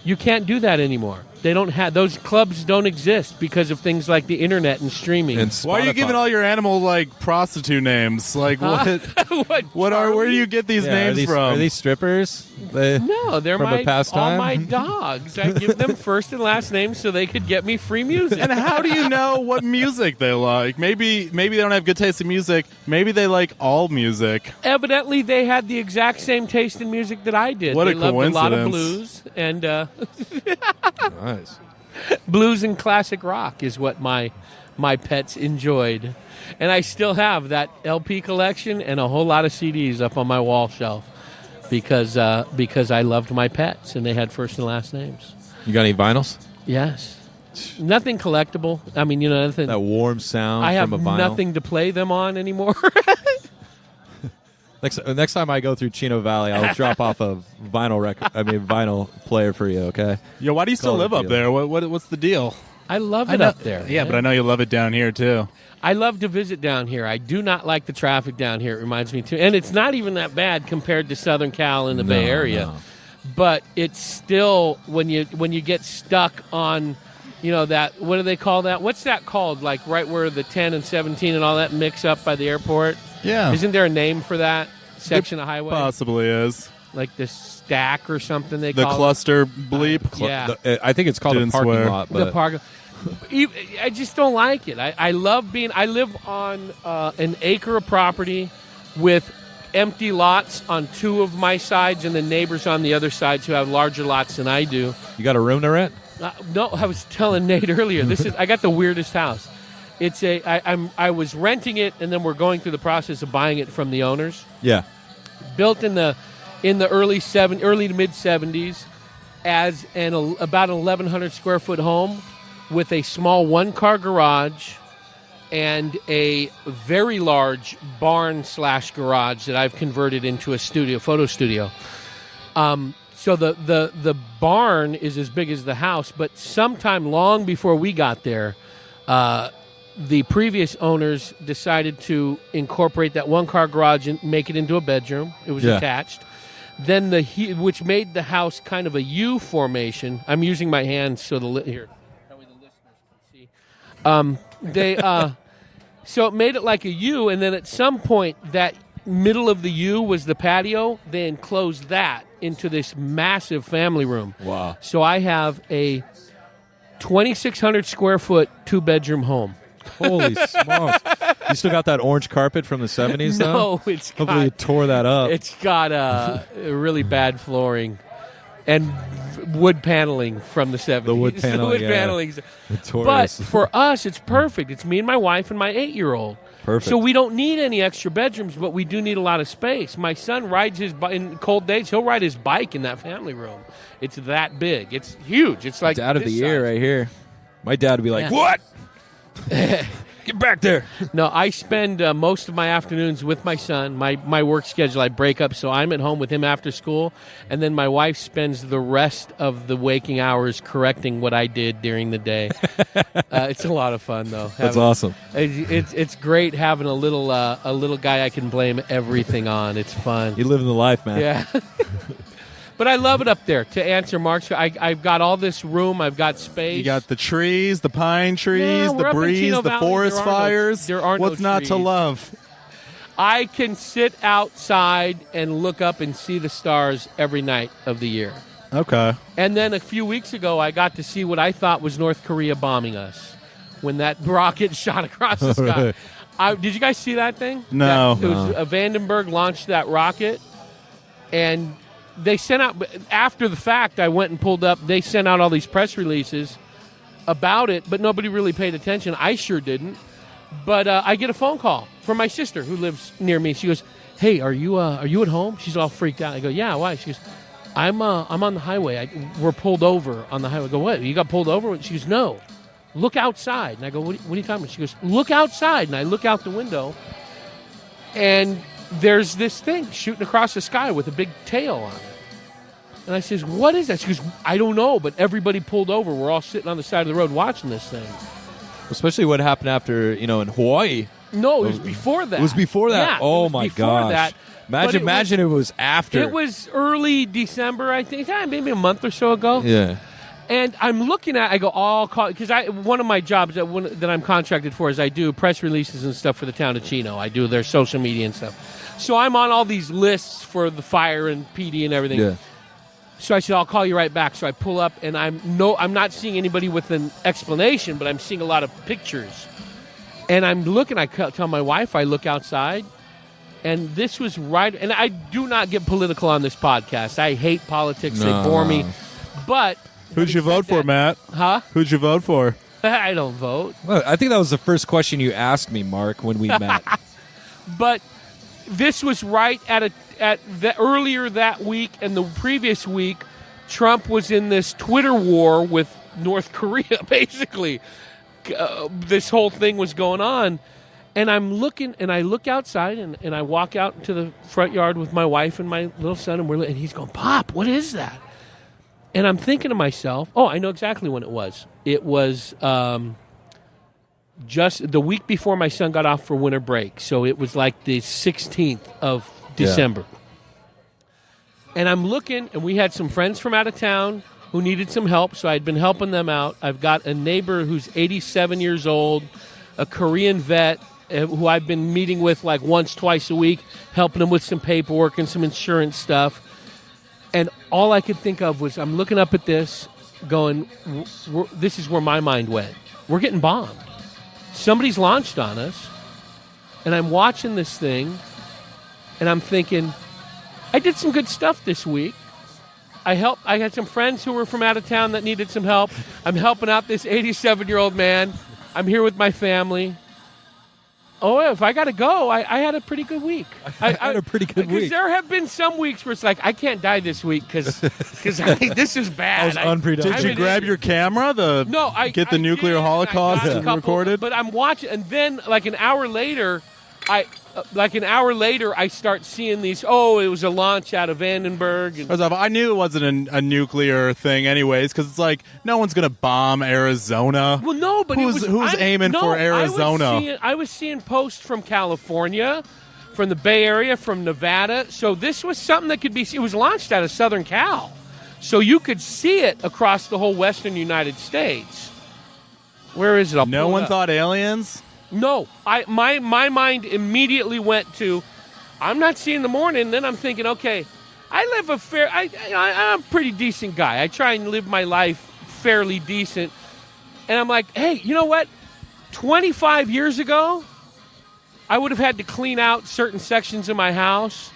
you can't do that anymore. They don't have, those clubs don't exist because of things like the internet and streaming. And why are you giving all your animal like prostitute names? Like where do you get these names from? Are these strippers? No, they're from a past all time? my dogs. I give them first and last names so they could get me free music. And how do you know what music they like? Maybe they don't have good taste in music. Maybe they like all music. Evidently, they had the exact same taste in music that I did. What they a loved coincidence. a lot of blues and Nice. blues and classic rock is what my pets enjoyed. And I still have that LP collection and a whole lot of CDs up on my wall shelf because I loved my pets and they had first and last names. You got any vinyls? Yes. Nothing collectible. I mean, nothing. That warm sound I have from a vinyl? nothing to play them on anymore. Next time I go through Chino Valley, I'll drop off a vinyl player for you, okay? Yo, why do you still live up there? What's the deal? I love it up there. Yeah, but I know you love it down here, too. I love to visit down here. I do not like the traffic down here. It reminds me too. And it's not even that bad compared to Southern Cal and the Bay Area. No. But it's still, when you get stuck on, that, what do they call that? What's that called? Like right where the 10 and 17 and all that mix up by the airport? Yeah. Isn't there a name for that section of highway? Possibly is. Like the stack or something they The call cluster bleep. Yeah. I think it's called Didn't a parking swear. lot. it. But The park. I just don't like it. I love being. I live on an acre of property with empty lots on two of my sides, and the neighbors on the other sides who have larger lots than I do. You got a room to rent? No, I was telling Nate earlier. I got the weirdest house. It's I was renting it, and then we're going through the process of buying it from the owners. Yeah. Built in the early to mid 70s as about an 1,100 square foot home with a small one-car garage and a very large barn/garage that I've converted into a photo studio. So the barn is as big as the house, but sometime long before we got there, the previous owners decided to incorporate that one-car garage and make it into a bedroom. It was attached. Then which made the house kind of a U formation. I'm using my hands so here. That way the listeners can see. So it made it like a U, and then at some point, that middle of the U was the patio. They enclosed that into this massive family room. Wow. So I have a 2,600 square foot 2-bedroom home. Holy smokes. You still got that orange carpet from the 70s, though? No, Hopefully you tore that up. It's got really bad flooring and wood paneling from the 70s. The wood paneling, paneling. But Notorious. for us, it's perfect. It's me and my wife and my 8-year-old. Perfect. So we don't need any extra bedrooms, but we do need a lot of space. My son rides in cold days, he'll ride his bike in that family room. It's that big. It's huge. It's like Dad of the this year size. right here. My dad would be like, Yeah. what? Get back there. No, I spend most of my afternoons with my son. My work schedule, I break up, so I'm at home with him after school, and then my wife spends the rest of the waking hours correcting what I did during the day. It's a lot of fun, though. That's awesome. It's great having a little guy I can blame everything on. It's fun. You living the life, man. Yeah. But I love it up there. To answer Mark's, I've got all this room. I've got space. You got the trees, the pine trees, Yeah, we're the up in breeze, Chino the Valley. forest fires. There are no What's not to trees. love? I can sit outside and look up and see the stars every night of the year. Okay. And then a few weeks ago, I got to see what I thought was North Korea bombing us when that rocket shot across the sky. Did you guys see that thing? No. Vandenberg launched that rocket. And they sent out, after the fact, I went and pulled up, they sent out all these press releases about it, but nobody really paid attention. I sure didn't. But I get a phone call from my sister who lives near me. She goes, "Hey, are you at home?" She's all freaked out. I go, "Yeah, why?" She goes, I'm on the highway. We're pulled over on the highway." I go, "What? You got pulled over?" She goes, "No. Look outside." And I go, what are you talking about?" She goes, "Look outside." And I look out the window, and there's this thing shooting across the sky with a big tail on it. And I says, "What is that?" She goes, "I don't know, but everybody pulled over. We're all sitting on the side of the road watching this thing." Especially what happened after, in Hawaii. No, it was before that. It was before that? Yeah, oh, it was my before gosh. that. Imagine it was after. It was early December, I think. Maybe a month or so ago. Yeah. And I'm looking at, I go, I'll call, because one of my jobs that I'm contracted for is I do press releases and stuff for the town of Chino. I do their social media and stuff. So I'm on all these lists for the fire and PD and everything. Yeah. So I said, I'll call you right back. So I pull up, and I'm not seeing anybody with an explanation, but I'm seeing a lot of pictures. And I'm looking, I tell my wife, I look outside, and this was right, and I do not get political on this podcast. I hate politics. They bore me. But who'd you vote for, Matt? Huh? Who'd you vote for? I don't vote. Well, I think that was the first question you asked me, Mark, when we met. But this was right at earlier that week and the previous week, Trump was in this Twitter war with North Korea, basically. This whole thing was going on. And I'm looking, and I look outside, and I walk out into the front yard with my wife and my little son, and he's going, "Pop, what is that?" And I'm thinking to myself, oh, I know exactly when it was. It was just the week before my son got off for winter break. So it was like the 16th of December. Yeah. And I'm looking, and we had some friends from out of town who needed some help, so I'd been helping them out. I've got a neighbor who's 87 years old, a Korean vet who I've been meeting with like once, twice a week, helping him with some paperwork and some insurance stuff. And all I could think of was I'm looking up at this going, this is where my mind went. We're getting bombed. Somebody's launched on us. And I'm watching this thing, and I'm thinking, I did some good stuff this week. I had some friends who were from out of town that needed some help. I'm helping out this 87-year-old man. I'm here with my family. Oh, if I got to go, I had a pretty good week. I had a pretty good week. Because there have been some weeks where it's like, I can't die this week because this is bad. I was unproductive. Did you grab your camera to get the nuclear holocaust recorded? But I'm watching, and then like an hour later, I start seeing these. Oh, it was a launch out of Vandenberg. I knew it wasn't a nuclear thing, anyways, because it's like no one's gonna bomb Arizona. Well, no, but who's aiming for Arizona? I was seeing posts from California, from the Bay Area, from Nevada. So this was something that could be. It was launched out of Southern Cal, so you could see it across the whole Western United States. Where is it? No one thought aliens. No, my mind immediately went to, I'm not seeing the morning. Then I'm thinking, okay, I'm a pretty decent guy. I try and live my life fairly decent. And I'm like, hey, you know what? 25 years ago, I would have had to clean out certain sections of my house.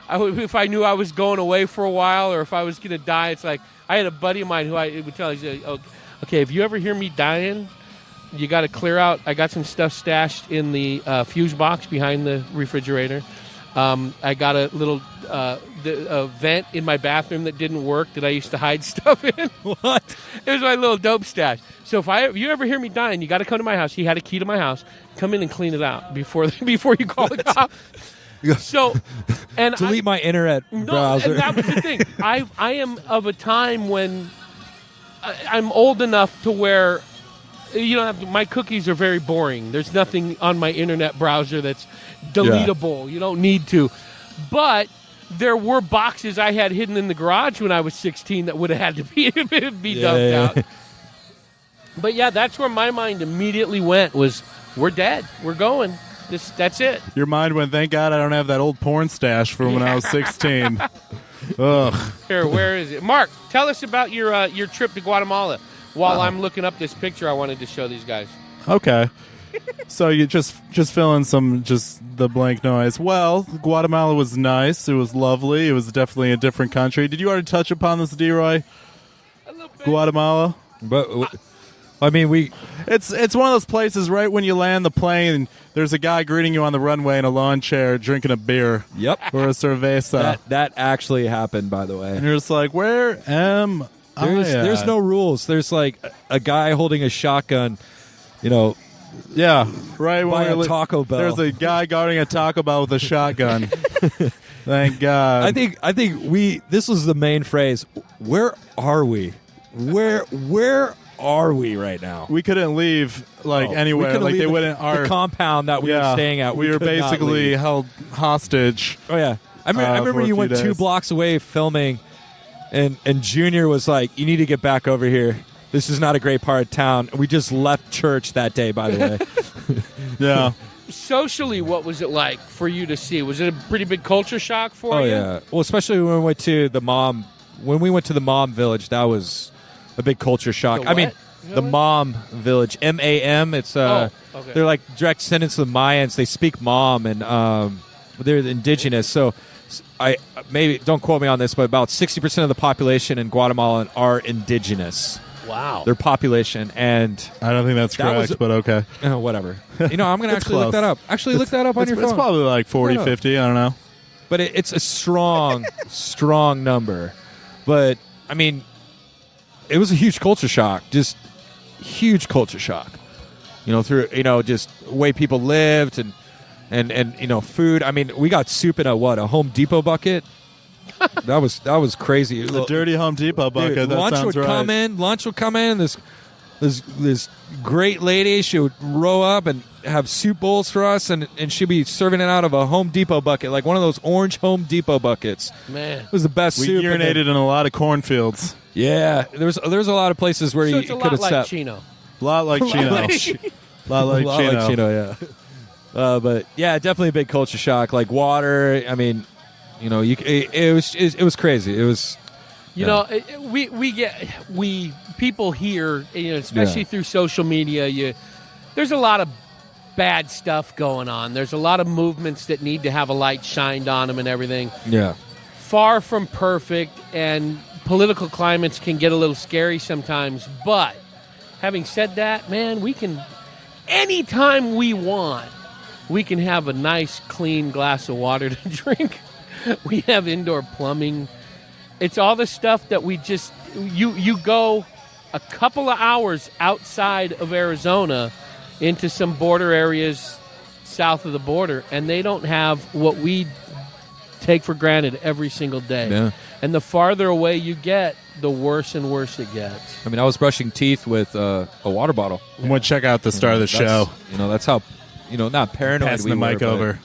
If I knew I was going away for a while or if I was going to die. It's like, I had a buddy of mine who I would tell, he's like, okay, if you ever hear me dying, you got to clear out. I got some stuff stashed in the fuse box behind the refrigerator. I got a little vent in my bathroom that didn't work that I used to hide stuff in. What? It was my little dope stash. So if you ever hear me dying, you got to come to my house. He had a key to my house. Come in and clean it out before you call the cops. So, and delete my internet browser. And that was the thing. I am of a time when I'm old enough to where. My cookies are very boring. There's nothing on my internet browser that's deletable. Yeah. You don't need to. But there were boxes I had hidden in the garage when I was 16 that would have had to be dumped out. But yeah, that's where my mind immediately went was, we're dead. We're going. That's it. Your mind went, thank God I don't have that old porn stash from when I was 16. Ugh. Here, where is it? Mark, tell us about your trip to Guatemala. While I'm looking up this picture I wanted to show these guys. Okay. So you just fill in some the blank noise. Well, Guatemala was nice. It was lovely. It was definitely a different country. Did you already touch upon this, D-Roy? A little bit. Guatemala. But I mean, It's one of those places right when you land the plane. There's a guy greeting you on the runway in a lawn chair drinking a beer. Yep. Or a cerveza. That actually happened, by the way. And you're just like, where am I? There's no rules. There's like a guy holding a shotgun, Yeah, right. by when a we're Taco Bell. There's a guy guarding a Taco Bell with a shotgun. Thank God. I think this was the main phrase. Where are we? Where are we right now? we couldn't leave anywhere. We couldn't Like leave they the- wouldn't. the compound that we were staying at. We were could not basically leave. held hostage. Oh yeah, I for remember a you few went 2 days. blocks away filming, and Junior was like, "You need to get back over here. This is not a great part of town." We just left church that day, by the way. Yeah. Socially, what was it like for you to see? Was it a pretty big culture shock for Oh you? yeah. Well, especially when we went to the Mom. When we went to the Mom Village, that was a big culture shock. The I mean, what the village? Mom Village, MAM. It's Okay. they're like direct descendants of the Mayans. They speak Mom, and they're indigenous. So I maybe don't quote me on this, but about 60% of the population in Guatemala are indigenous. Wow. Their population, and I don't think that's That was- correct, but okay. whatever. I'm going to It's actually look close. that up. Actually, look that up on It's, your it's phone. probably like 40, No. 50. I don't know. But it's a strong, strong number. But I mean, it was a huge culture shock. Just huge culture shock. Through just the way people lived and food. I mean, we got soup in a Home Depot bucket. That was crazy. The dirty Home Depot bucket. Dude, that lunch sounds would right. come in. Lunch would come in. This great lady. She would row up and have soup bowls for us, and she'd be serving it out of a Home Depot bucket, like one of those orange Home Depot buckets. Man. It was the best We soup. urinated in a lot of cornfields. Yeah, there's a lot of places where So you it's a could lot have like sat. Chino. A lot like Chino. like A lot like a lot Chino. like Chino, yeah. But yeah, definitely a big culture shock. Like water. I mean, it was crazy. It was. We people here, especially through social media, there's a lot of bad stuff going on. There's a lot of movements that need to have a light shined on them and everything. Yeah. Far from perfect, and political climates can get a little scary sometimes. But having said that, man, we can, anytime we want, we can have a nice, clean glass of water to drink. We have indoor plumbing. It's all the stuff that we just, you go a couple of hours outside of Arizona into some border areas south of the border, and they don't have what we take for granted every single day. Yeah. And the farther away you get, the worse and worse it gets. I mean, I was brushing teeth with a water bottle. I'm going to check out the start of the show. That's how, not paranoid Passing we the mic were, but, over.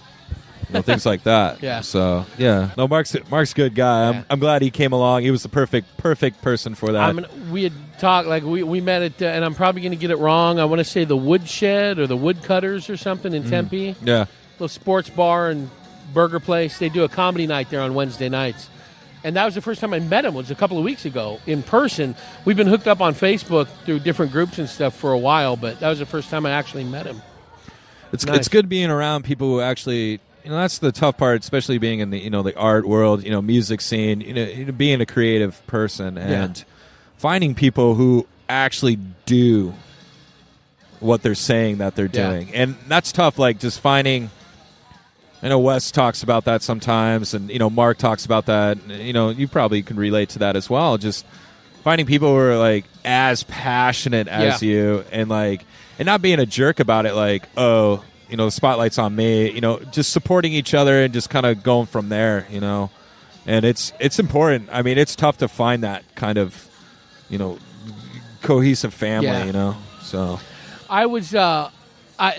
things like that. Yeah. So yeah. No, Mark's a good guy. Yeah. I'm glad he came along. He was the perfect person for that. We had talked, we met at, and I'm probably going to get it wrong. I want to say the Woodshed or the Woodcutters or something in Tempe. Yeah. Little sports bar and burger place. They do a comedy night there on Wednesday nights. And that was the first time I met him. It was a couple of weeks ago in person. We've been hooked up on Facebook through different groups and stuff for a while, but that was the first time I actually met him. It's good being around people who actually, that's the tough part, especially being in the the art world, music scene, being a creative person and finding people who actually do what they're saying that they're doing. And that's tough, like just finding. I know Wes talks about that sometimes, and Mark talks about that. You probably can relate to that as well. Just finding people who are like as passionate as you, and not being a jerk about it. Like, oh, the spotlight's on me. Just supporting each other and just kind of going from there. And it's important. I mean, it's tough to find that kind of cohesive family. Yeah. So I was.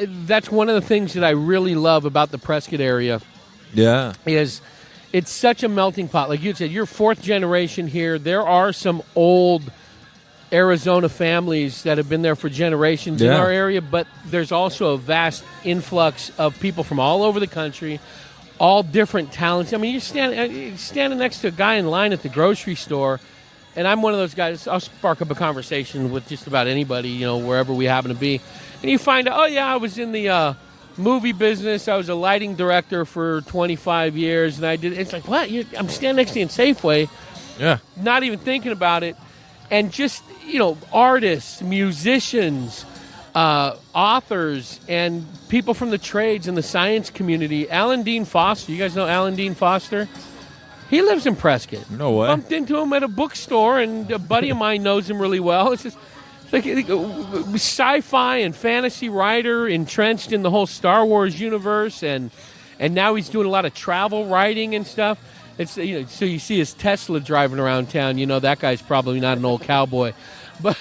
That's one of the things that I really love about the Prescott area. Yeah. Is it's such a melting pot. Like you said, you're fourth generation here. There are some old Arizona families that have been there for generations in our area, but there's also a vast influx of people from all over the country, all different talents. I mean, you're standing next to a guy in line at the grocery store, and I'm one of those guys, I'll spark up a conversation with just about anybody, wherever we happen to be. And you find out, oh, yeah, I was in the movie business. I was a lighting director for 25 years, and I did. It's like, what? I'm standing next to you in Safeway, not even thinking about it. And just, artists, musicians, authors, and people from the trades and the science community. Alan Dean Foster. You guys know Alan Dean Foster? He lives in Prescott. No way. Bumped into him at a bookstore, and a buddy of mine knows him really well. It's just like sci-fi and fantasy writer entrenched in the whole Star Wars universe, and now he's doing a lot of travel writing and stuff. It's so you see his Tesla driving around town. That guy's probably not an old cowboy, but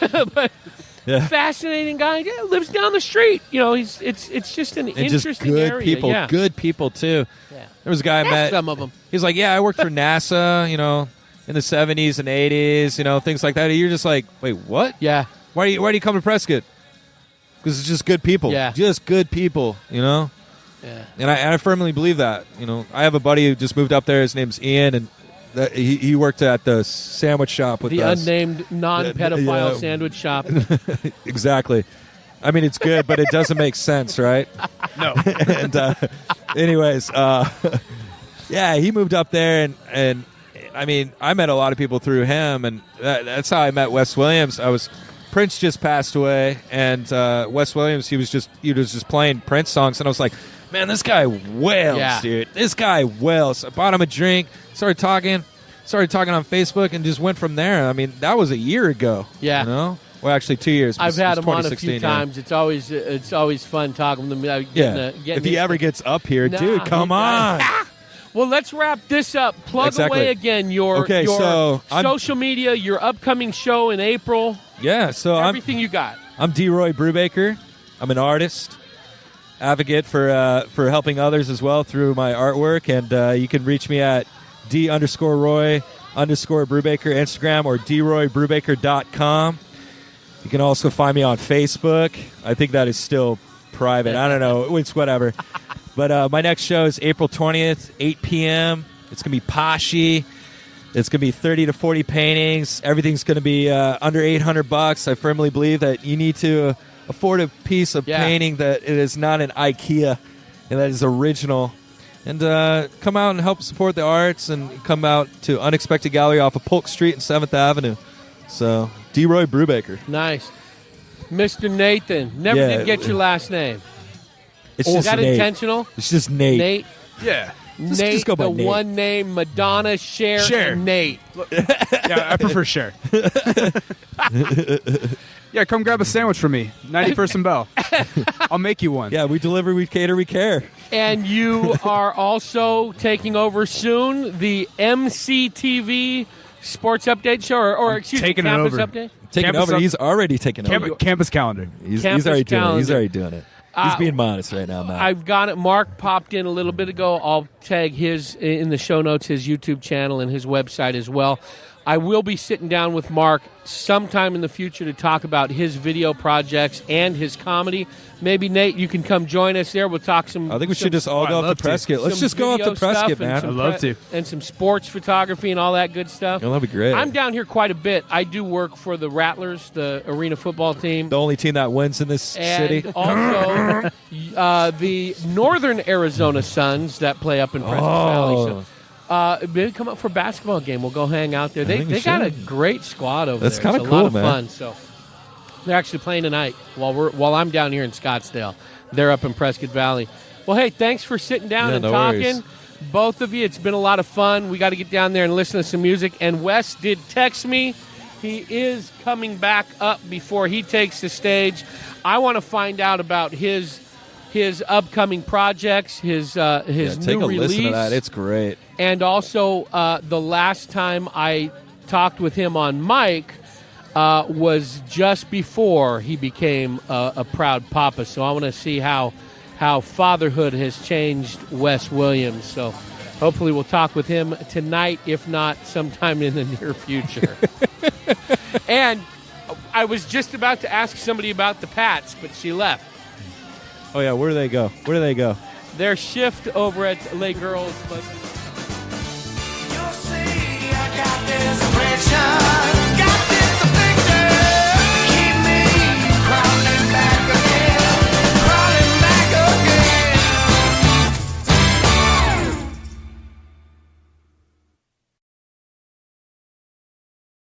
fascinating guy. Yeah, lives down the street. It's just an interesting just good area. People, yeah. Good people too. Yeah. There was a guy I met. Some of them. He's like, yeah, I worked for NASA. In the 70s and 80s. Things like that. And you're just like, wait, what? Yeah. Why do you come to Prescott? Because it's just good people. Yeah. Just good people. Yeah. And I firmly believe that. I have a buddy who just moved up there. His name's Ian, and he worked at the sandwich shop with the us. unnamed non-pedophile sandwich shop. Exactly. I mean, it's good, but it doesn't make sense, right? No. And anyways, he moved up there, and I mean, I met a lot of people through him, and that's how I met Wes Williams. Prince just passed away, and Wes Williams, he was just playing Prince songs, and I was like, man, this guy wails, dude. This guy wails. I bought him a drink, started talking on Facebook, and just went from there. I mean, that was a year ago. Yeah. Well, actually 2 years. I've had him on a few times. It's always fun talking to him. If he ever gets up here, dude, come on. Well, let's wrap this up. Plug away again your social media, your upcoming show in April. Yeah, so everything you got. I'm D-Roy Brubaker. I'm an artist, advocate for helping others as well through my artwork, and you can reach me at D_Roy_Brubaker Instagram or DroyBrubaker.com. You can also find me on Facebook. I think that is still private. I don't know. It's whatever. But my next show is April 20th, 8 p.m. It's going to be poshy. It's going to be 30 to 40 paintings. Everything's going to be under $800. I firmly believe that you need to afford a piece of painting that it is not an IKEA and that is original. And come out and help support the arts, and come out to Unexpected Gallery off of Polk Street and 7th Avenue. So, D-Roy Brubaker. Nice. Mr. Nathan. Never did get your last name. Is that Nate. Intentional? It's just Nate. Nate? Yeah. Nate, just go by the Nate. one name, Madonna, Cher, and Nate. Yeah, I prefer Cher. Yeah, come grab a sandwich from me. 91st and Bell. I'll make you one. Yeah, we deliver, we cater, we care. And you are also taking over soon the MCTV Sports Update show, or excuse me, Campus Update? Taking over. He's already taken over. Campus Calendar. He's already doing it. He's already doing it. He's being modest right now, Matt. I've got it. Mark popped in a little bit ago. I'll tag his in the show notes, his YouTube channel and his website as well. I will be sitting down with Mark sometime in the future to talk about his video projects and his comedy. Maybe, Nate, you can come join us there. We'll talk some... I think we should just all go up to Prescott. Let's just go up to Prescott, man. I'd love to. And some sports photography and all that good stuff. Oh, that'd be great. I'm down here quite a bit. I do work for the Rattlers, the arena football team. The only team that wins in this city. And also the Northern Arizona Suns that play up in Prescott Valley. So, maybe come up for a basketball game. We'll go hang out there. They got a great squad over That's there. That's kind of cool, a lot of man. fun. So they're actually playing tonight while I'm down here in Scottsdale. They're up in Prescott Valley. Well, hey, thanks for sitting down and talking. Worries. Both of you. It's been a lot of fun. We got to get down there and listen to some music. And Wes did text me. He is coming back up before he takes the stage. I want to find out about his upcoming projects, his new release. Take a listen to that. It's great. And also, the last time I talked with him on mic was just before he became a proud papa. So I want to see how fatherhood has changed Wes Williams. So hopefully we'll talk with him tonight, if not sometime in the near future. And I was just about to ask somebody about the Pats, but she left. Oh, yeah. Where do they go? Their shift over at Les Girls.